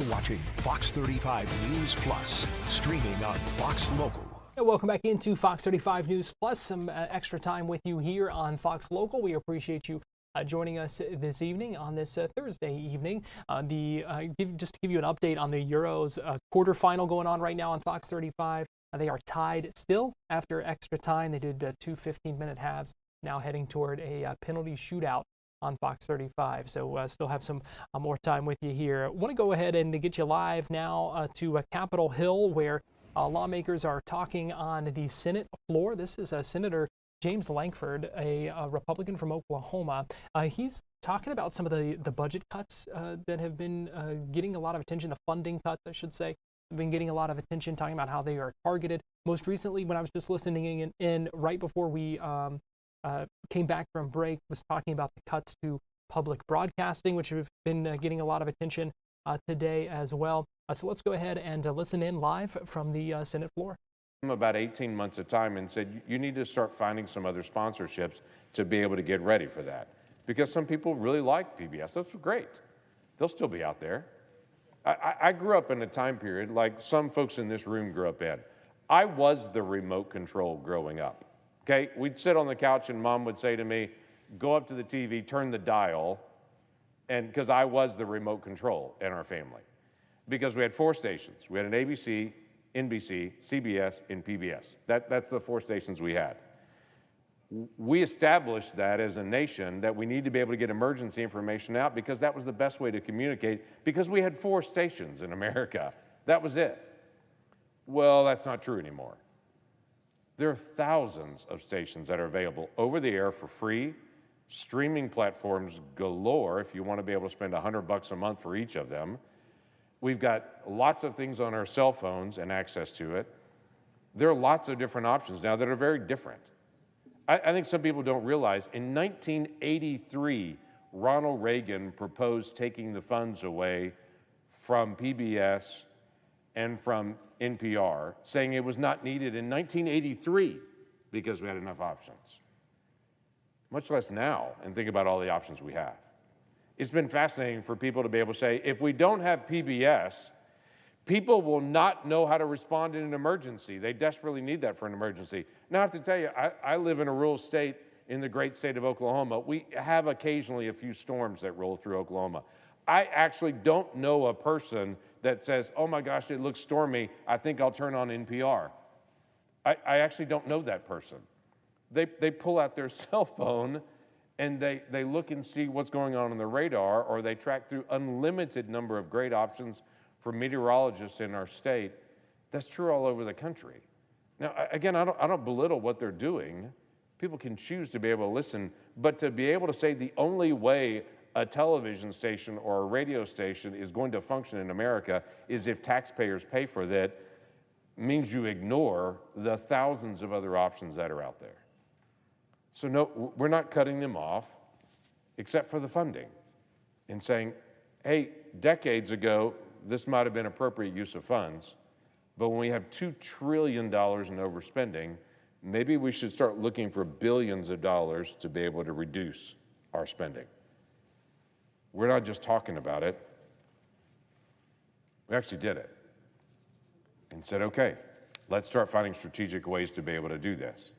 watching Fox 35 News Plus, streaming on Fox Local. Welcome back into Fox 35 News Plus. Some extra time with you here on Fox Local. We appreciate you joining us this evening on this Thursday evening. Just to give you an update on the Euros quarterfinal going on right now on Fox 35. They are tied still after extra time. They did two 15-minute halves, now heading toward a penalty shootout on Fox 35. So still have some more time with you here. I want to go ahead and get you live now to Capitol Hill, where lawmakers are talking on the Senate floor. This is Senator James Lankford, a Republican from Oklahoma. He's talking about some of the budget cuts that have been getting a lot of attention, the funding cuts, I should say, have been getting a lot of attention, talking about how they are targeted. Most recently, when I was just listening in right before we came back from break, was talking about the cuts to public broadcasting, which have been getting a lot of attention today as well. So let's go ahead and listen in live from the Senate floor. About 18 months of time and said, you need to start finding some other sponsorships to be able to get ready for that. Because some people really like PBS. That's great. They'll still be out there. I grew up in a time period like some folks in this room grew up in. I was the remote control growing up. Okay, we'd sit on the couch and Mom would say to me, go up to the TV, turn the dial, and because I was the remote control in our family. Because we had 4 stations. We had an ABC, NBC, CBS, and PBS. That's the 4 stations we had. We established that as a nation that we need to be able to get emergency information out because that was the best way to communicate because we had 4 stations in America. That was it. Well, that's not true anymore. There are thousands of stations that are available over the air for free, streaming platforms galore if you want to be able to spend $100 a month for each of them. We've got lots of things on our cell phones and access to it. There are lots of different options now that are very different. I think some people don't realize in 1983, Ronald Reagan proposed taking the funds away from PBS and from NPR, saying it was not needed in 1983 because we had enough options. Much less now, and think about all the options we have. It's been fascinating for people to be able to say, if we don't have PBS, people will not know how to respond in an emergency. They desperately need that for an emergency. Now, I have to tell you, I live in a rural state in the great state of Oklahoma. We have occasionally a few storms that roll through Oklahoma. I actually don't know a person that says, oh my gosh, it looks stormy, I think I'll turn on NPR. I actually don't know that person. They pull out their cell phone and they look and see what's going on the radar, or they track through unlimited number of great options for meteorologists in our state. That's true all over the country. Now, again, I don't belittle what they're doing. People can choose to be able to listen, but to be able to say the only way a television station or a radio station is going to function in America is if taxpayers pay for that means you ignore the thousands of other options that are out there. So no, we're not cutting them off, except for the funding, and saying, hey, decades ago, this might have been appropriate use of funds, but when we have $2 trillion in overspending, maybe we should start looking for billions of dollars to be able to reduce our spending. We're not just talking about it. We actually did it and said, okay, let's start finding strategic ways to be able to do this.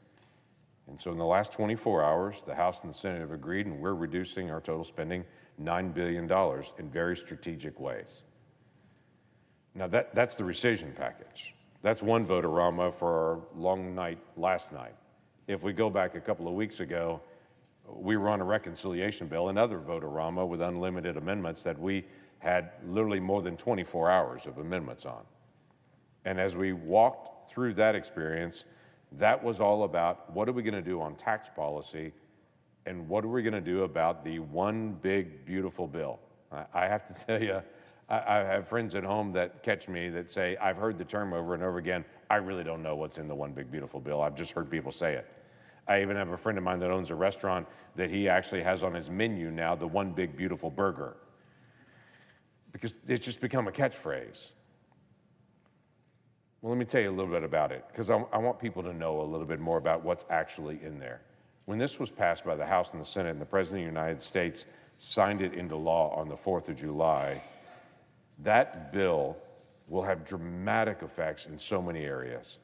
And so in the last 24 hours, the House and the Senate have agreed, and we're reducing our total spending $9 billion in very strategic ways. Now that's the rescission package. That's one vote-a-rama for our long night last night. If we go back a couple of weeks ago, we were on a reconciliation bill, another vote-a-rama with unlimited amendments that we had literally more than 24 hours of amendments on. And as we walked through that experience, that was all about what are we going to do on tax policy and what are we going to do about the one big, beautiful bill. I have to tell you, I have friends at home that catch me that say, I've heard the term over and over again, I really don't know what's in the one big, beautiful bill. I've just heard people say it. I even have a friend of mine that owns a restaurant that he actually has on his menu now the one big, beautiful burger, because it's just become a catchphrase. Well, let me tell you a little bit about it, because I want people to know a little bit more about what's actually in there. When this was passed by the House and the Senate and the President of the United States signed it into law on the 4th of July, That bill will have dramatic effects in so many areas.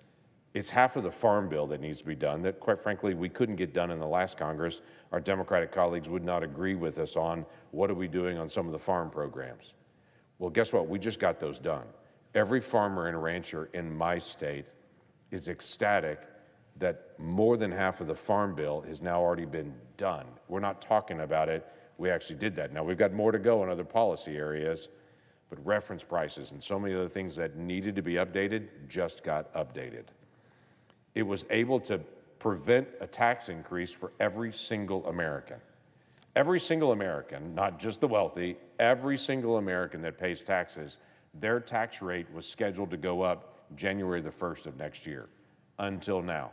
It's half of the farm bill that needs to be done that, quite frankly, we couldn't get done in the last Congress. Our Democratic colleagues would not agree with us on what are we doing on some of the farm programs. Well, guess what? We just got those done. Every farmer and rancher in my state is ecstatic that more than half of the farm bill has now already been done. We're not talking about it. We actually did that. Now, we've got more to go in other policy areas, but reference prices and so many other things that needed to be updated just got updated. It was able to prevent a tax increase for every single American. Every single American, not just the wealthy, every single American that pays taxes, their tax rate was scheduled to go up January the 1st of next year. Until now.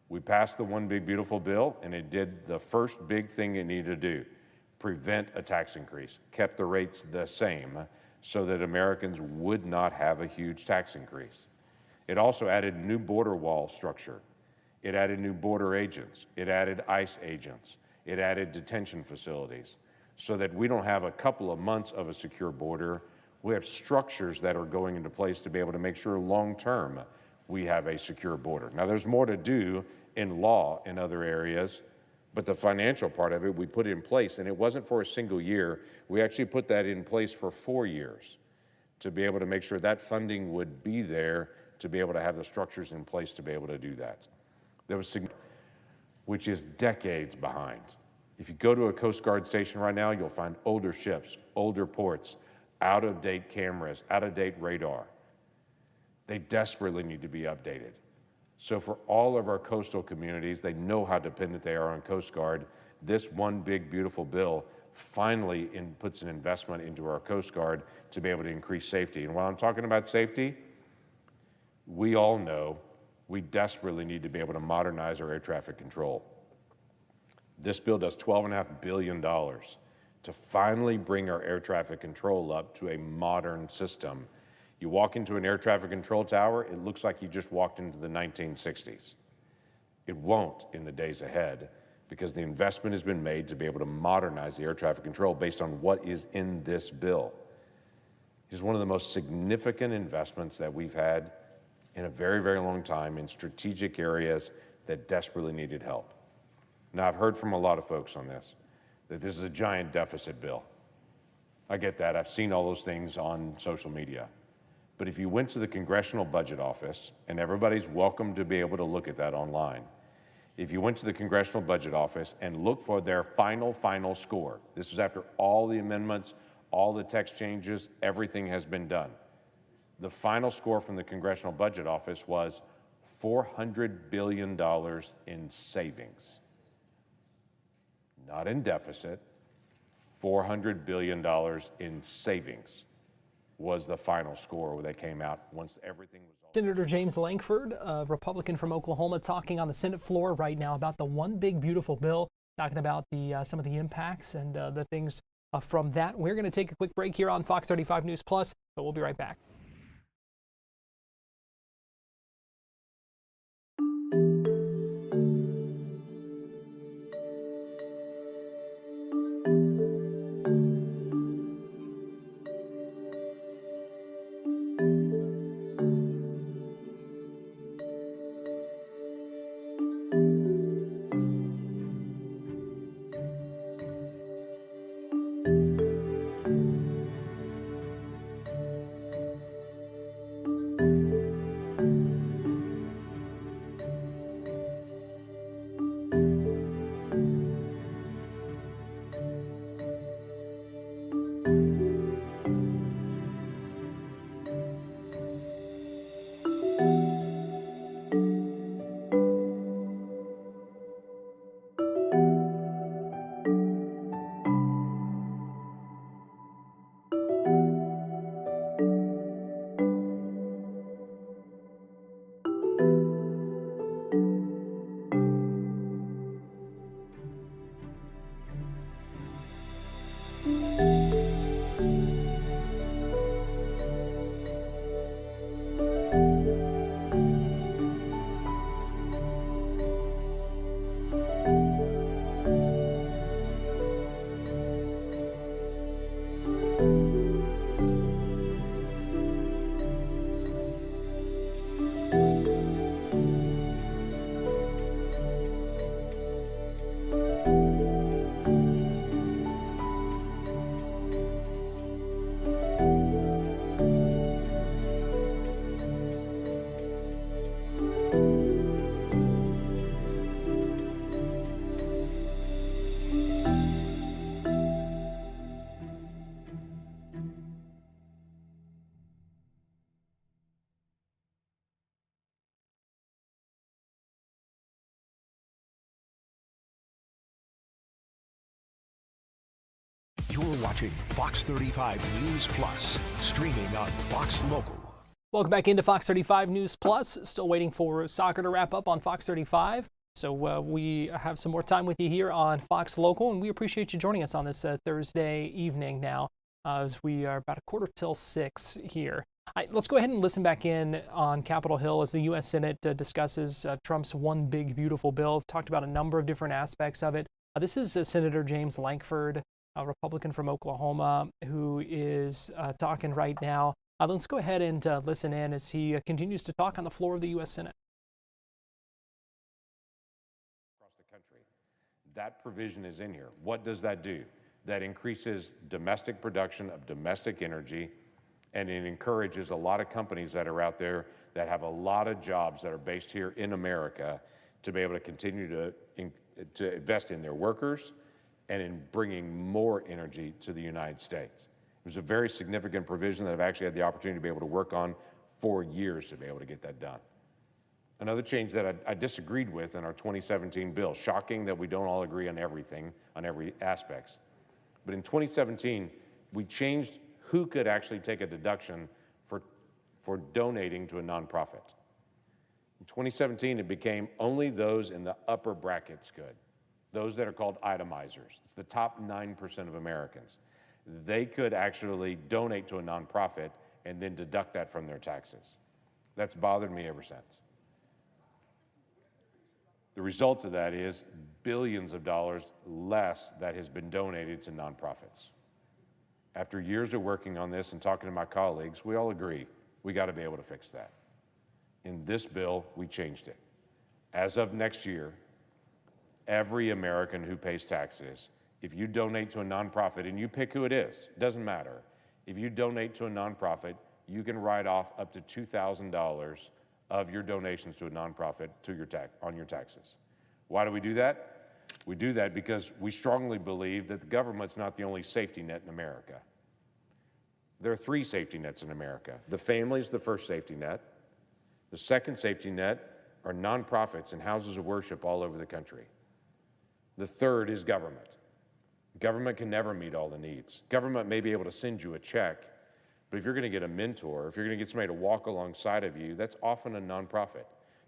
We passed the One Big Beautiful Bill, and it did the first big thing it needed to do, prevent a tax increase, kept the rates the same so that Americans would not have a huge tax increase. It also added new border wall structure. It added new border agents. It added ICE agents. It added detention facilities so that we don't have a couple of months of a secure border. We have structures that are going into place to be able to make sure long-term we have a secure border. Now, there's more to do in law in other areas, but the financial part of it, we put in place, and it wasn't for a single year. We actually put that in place for 4 years to be able to make sure that funding would be there to be able to have the structures in place to be able to do that. There was, which is decades behind. If you go to a Coast Guard station right now, you'll find older ships, older ports, out-of-date cameras, out-of-date radar. They desperately need to be updated. So for all of our coastal communities, they know how dependent they are on Coast Guard. This One Big Beautiful Bill finally puts an investment into our Coast Guard to be able to increase safety. And while I'm talking about safety, we all know we desperately need to be able to modernize our air traffic control. This bill does $12.5 billion to finally bring our air traffic control up to a modern system. You walk into an air traffic control tower, it looks like you just walked into the 1960s. It won't in the days ahead because the investment has been made to be able to modernize the air traffic control based on what is in this bill. It is one of the most significant investments that we've had in a very, very long time in strategic areas that desperately needed help. Now, I've heard from a lot of folks on this, that this is a giant deficit bill. I get that. I've seen all those things on social media. But if you went to the Congressional Budget Office, and everybody's welcome to be able to look at that online, if you went to the Congressional Budget Office and looked for their final score, this is after all the amendments, all the text changes, everything has been done. The final score from the Congressional Budget Office was $400 billion in savings. Not in deficit, $400 billion in savings was the final score where they came out once everything was all. Senator James Lankford, a Republican from Oklahoma, talking on the Senate floor right now about the One Big Beautiful Bill, talking about some of the impacts and the things from that. We're going to take a quick break here on Fox 35 News Plus, but we'll be right back. watching Fox 35 News Plus, streaming on Fox Local. Welcome back into Fox 35 News Plus. Still waiting for soccer to wrap up on Fox 35. So we have some more time with you here on Fox Local, and we appreciate you joining us on this Thursday evening now, as we are about 5:45 here. Let's go ahead and listen back in on Capitol Hill as the U.S. Senate discusses Trump's One Big Beautiful Bill. Talked about a number of different aspects of it. This is Senator James Lankford, a Republican from Oklahoma, who is talking right now. Let's go ahead and listen in as he continues to talk on the floor of the U.S. Senate. Across the country, that provision is in here. What does that do? That increases domestic production of domestic energy, and it encourages a lot of companies that are out there that have a lot of jobs that are based here in America to be able to continue to invest in their workers and in bringing more energy to the United States. It was a very significant provision that I've actually had the opportunity to be able to work on for years to be able to get that done. Another change that I disagreed with in our 2017 bill, shocking that we don't all agree on everything, on every aspect. But in 2017, we changed who could actually take a deduction for donating to a nonprofit. In 2017, it became only those in the upper brackets could, those that are called itemizers. It's the top 9% of Americans. They could actually donate to a nonprofit and then deduct that from their taxes. That's bothered me ever since. The result of that is billions of dollars less that has been donated to nonprofits. After years of working on this and talking to my colleagues, we all agree we got to be able to fix that. In this bill, we changed it. As of next year, every American who pays taxes, if you donate to a nonprofit, and you pick who it is, doesn't matter. If you donate to a nonprofit, you can write off up to $2,000 of your donations to a nonprofit on your taxes. Why do we do that? We do that because we strongly believe that the government's not the only safety net in America. There are three safety nets in America. The family is the first safety net. The second safety net are nonprofits and houses of worship all over the country. The third is government. Government can never meet all the needs. Government may be able to send you a check, but if you're going to get a mentor, if you're going to get somebody to walk alongside of you, that's often a nonprofit.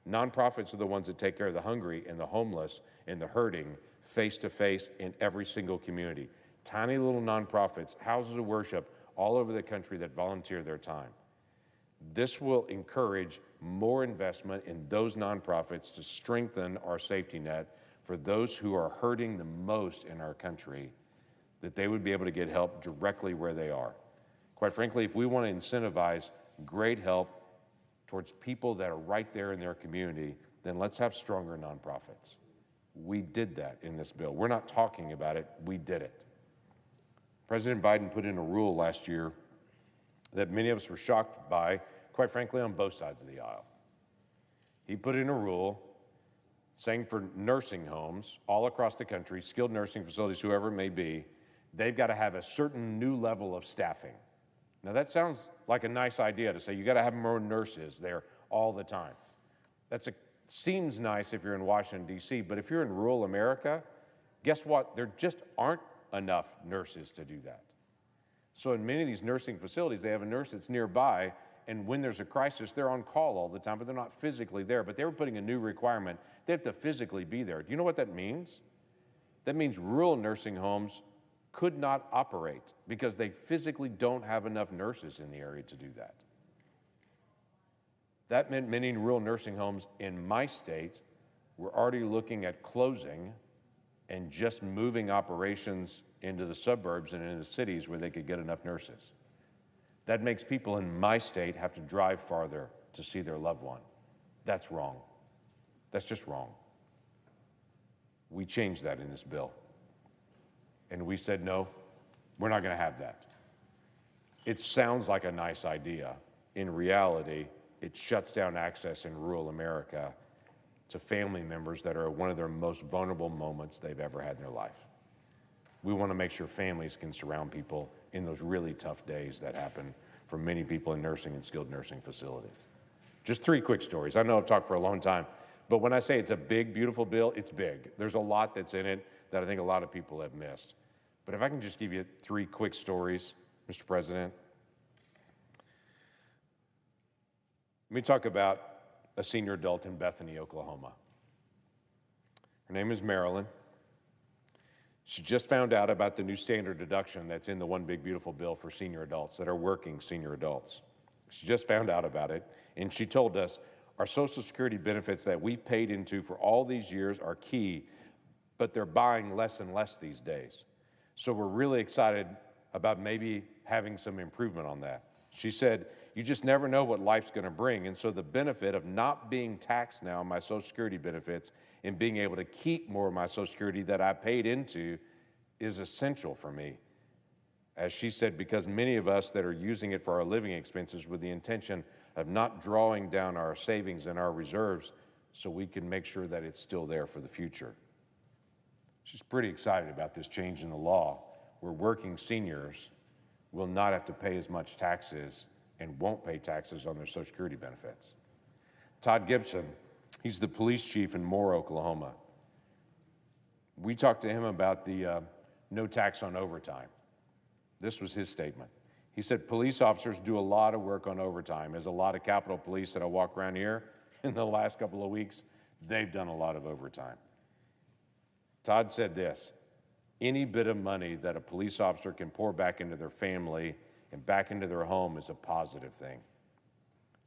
Nonprofits are the ones that take care of the hungry and the homeless and the hurting face to face in every single community. Tiny little nonprofits, houses of worship all over the country that volunteer their time. This will encourage more investment in those nonprofits to strengthen our safety net for those who are hurting the most in our country, that they would be able to get help directly where they are. Quite frankly, if we want to incentivize great help towards people that are right there in their community, then let's have stronger nonprofits. We did that in this bill. We're not talking about it, we did it. President Biden put in a rule last year that many of us were shocked by, quite frankly, on both sides of the aisle. He put in a rule saying for nursing homes all across the country, skilled nursing facilities, whoever it may be, they've got to have a certain new level of staffing. Now that sounds like a nice idea to say you got to have more nurses there all the time. Seems nice if you're in Washington, D.C., but if you're in rural America, guess what? There just aren't enough nurses to do that. So in many of these nursing facilities, they have a nurse that's nearby, and when there's a crisis, they're on call all the time, but they're not physically there. But they were putting a new requirement. They have to physically be there. Do you know what that means? That means rural nursing homes could not operate because they physically don't have enough nurses in the area to do that. That meant many rural nursing homes in my state were already looking at closing and just moving operations into the suburbs and into the cities where they could get enough nurses. That makes people in my state have to drive farther to see their loved one. That's wrong. That's just wrong. We changed that in this bill. And we said, no, we're not going to have that. It sounds like a nice idea. In reality, it shuts down access in rural America to family members that are at one of their most vulnerable moments they've ever had in their life. We want to make sure families can surround people in those really tough days that happen for many people in nursing and skilled nursing facilities. Just three quick stories. I know I've talked for a long time, but when I say it's a big, beautiful bill, it's big. There's a lot that's in it that I think a lot of people have missed. But if I can just give you 3 quick stories, Mr. President. Let me talk about a senior adult in Bethany, Oklahoma. Her name is Marilyn. She just found out about the new standard deduction that's in the One Big Beautiful Bill for senior adults that are working senior adults. She just found out about it, and she told us, our Social Security benefits that we've paid into for all these years are key, but they're buying less and less these days. So we're really excited about maybe having some improvement on that. She said, you just never know what life's going to bring, and so the benefit of not being taxed now on my Social Security benefits and being able to keep more of my Social Security that I paid into is essential for me. As she said, because many of us that are using it for our living expenses with the intention of not drawing down our savings and our reserves so we can make sure that it's still there for the future. She's pretty excited about this change in the law where working seniors will not have to pay as much taxes and won't pay taxes on their Social Security benefits. Todd Gibson, he's the police chief in Moore, Oklahoma. We talked to him about the no tax on overtime. This was his statement. He said, police officers do a lot of work on overtime. There's a lot of Capitol Police that I walk around here in the last couple of weeks. They've done a lot of overtime. Todd said this, any bit of money that a police officer can pour back into their family and back into their home is a positive thing.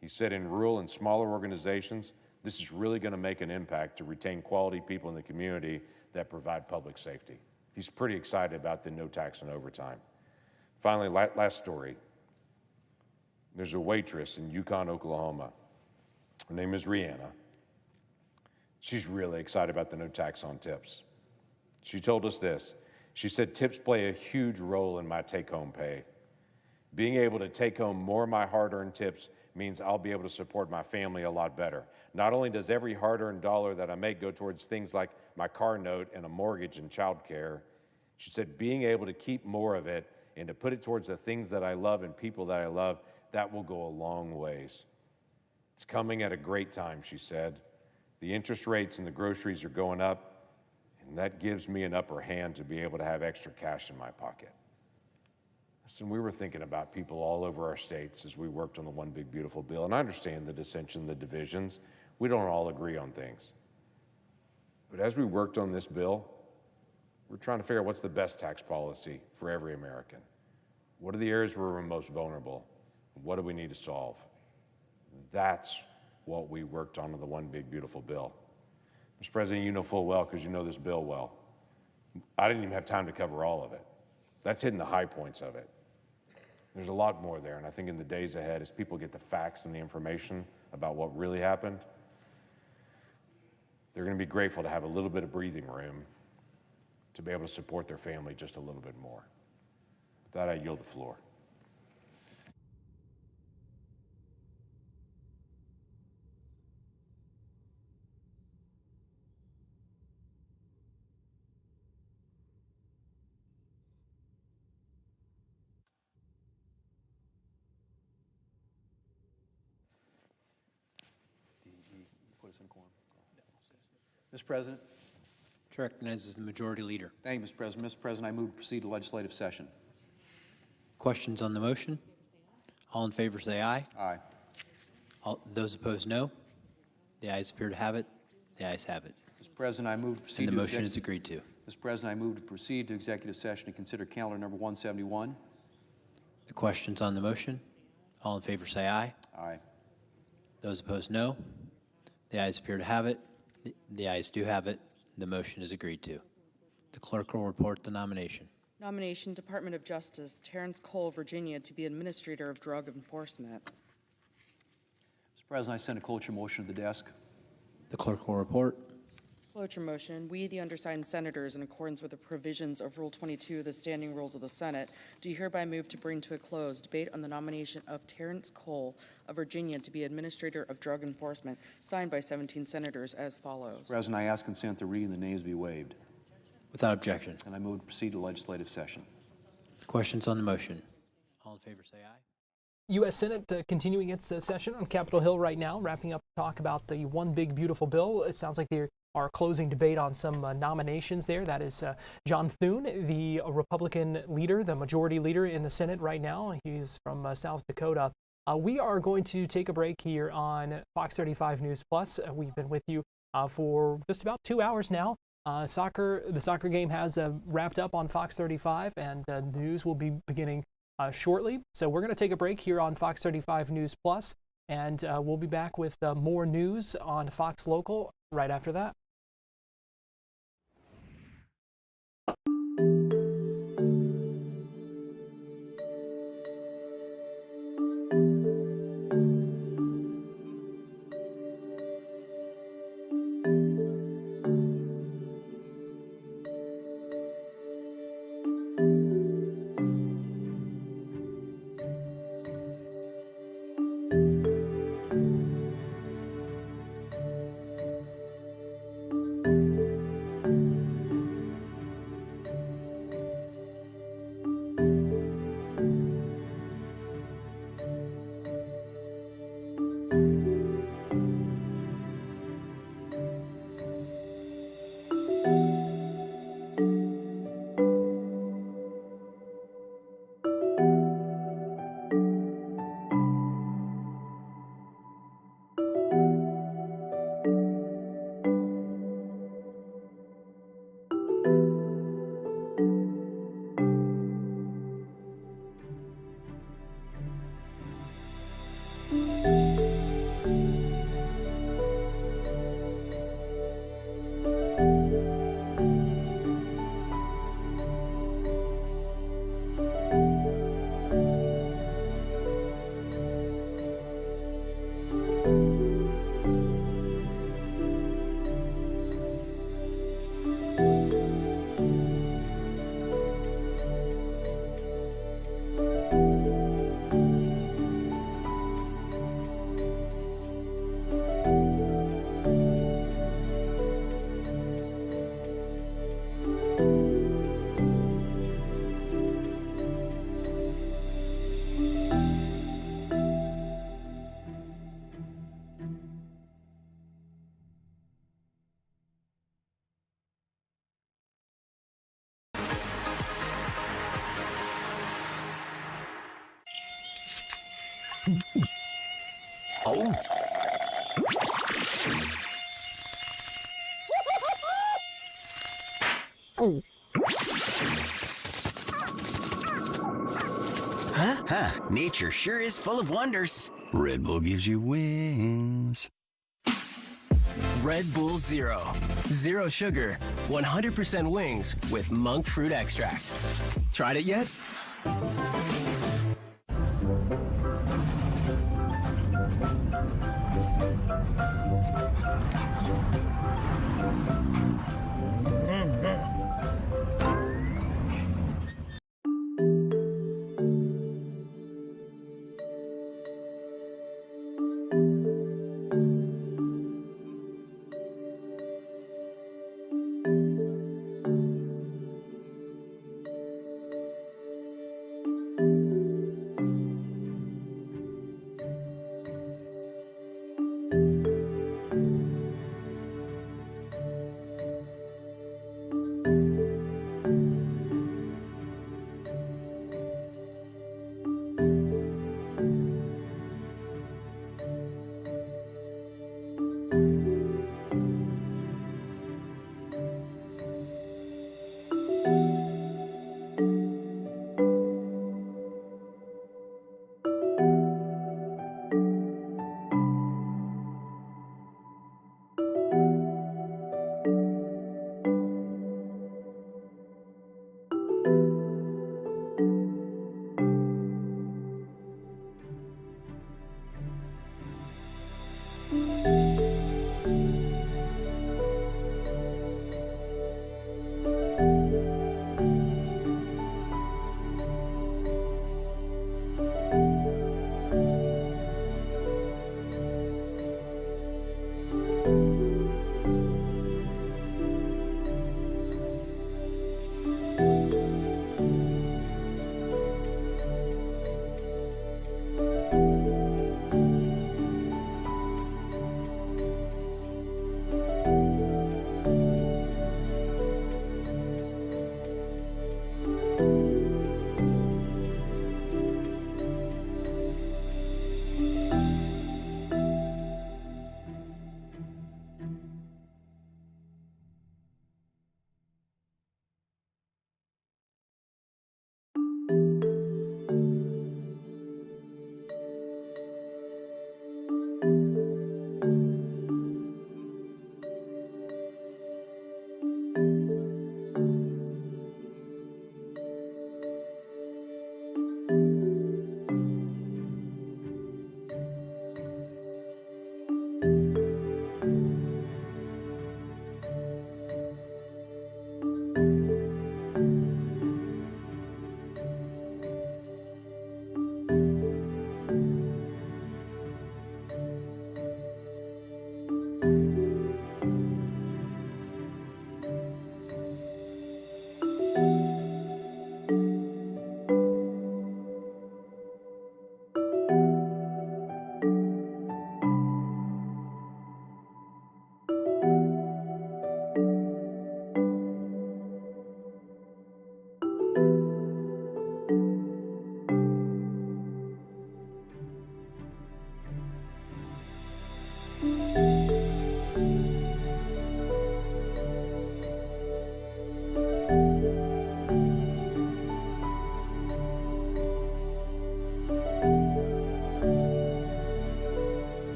He said in rural and smaller organizations, this is really going to make an impact to retain quality people in the community that provide public safety. He's pretty excited about the no tax on overtime. Finally, last story. There's a waitress in Yukon, Oklahoma. Her name is Rihanna. She's really excited about the no tax on tips. She told us this. She said, tips play a huge role in my take-home pay. Being able to take home more of my hard-earned tips means I'll be able to support my family a lot better. Not only does every hard-earned dollar that I make go towards things like my car note and a mortgage and child care, she said, being able to keep more of it and to put it towards the things that I love and people that I love, that will go a long ways. It's coming at a great time, she said. The interest rates and the groceries are going up, and that gives me an upper hand to be able to have extra cash in my pocket. Listen, we were thinking about people all over our states as we worked on the One Big Beautiful Bill, and I understand the dissension, the divisions. We don't all agree on things. But as we worked on this bill, we're trying to figure out what's the best tax policy for every American. What are the areas where we're most vulnerable? What do we need to solve? That's what we worked on in the One Big Beautiful Bill. Mr. President, you know full well, because you know this bill well, I didn't even have time to cover all of it. That's hitting the high points of it. There's a lot more there, and I think in the days ahead, as people get the facts and the information about what really happened, they're going to be grateful to have a little bit of breathing room to be able to support their family just a little bit more. With that, I yield the floor. Mr. President. Chair recognizes the Majority Leader. Thank you, Mr. President. Mr. President, I move to proceed to legislative session. Questions on the motion? All in favor say aye. Aye. Those opposed, no. The ayes appear to have it. The ayes have it. Mr. President, I move to proceed And the to motion is agreed to. Mr. President, I move to proceed to executive session to consider calendar number 171. The questions on the motion? All in favor say aye. Aye. Those opposed, no. The ayes appear to have it. The ayes do have it. The motion is agreed to. The clerk will report the nomination. Nomination, Department of Justice, Terrence Cole, Virginia, to be Administrator of Drug Enforcement. Mr. President, I send a cloture motion to the desk. The clerk will report. Cloture motion. We, the undersigned senators, in accordance with the provisions of Rule 22 of the Standing Rules of the Senate, do hereby move to bring to a close debate on the nomination of Terrence Cole of Virginia to be Administrator of Drug Enforcement, signed by 17 senators as follows. Mr. President, I ask consent the reading of the names be waived. Without objection. And I move to proceed to legislative session. Questions on the motion? All in favor say aye. U.S. Senate continuing its session on Capitol Hill right now, wrapping up talk about the One Big Beautiful Bill. It sounds like they're our closing debate on some nominations there. That is John Thune, the Republican leader, the majority leader in the Senate right now. He's from South Dakota. We are going to take a break here on Fox 35 News Plus. We've been with you for just about 2 hours now. The soccer game has wrapped up on Fox 35, and news will be beginning shortly. So we're going to take a break here on Fox 35 News Plus, and we'll be back with more news on Fox Local right after that. Oh. Huh, nature sure is full of wonders. Red Bull gives you wings. Red Bull Zero. Zero sugar, 100% wings with monk fruit extract. Tried it yet?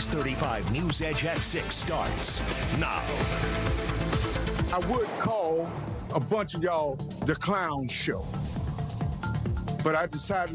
Fox 35 News Edge at 6 starts now. I would call a bunch of y'all the clown show, but I decided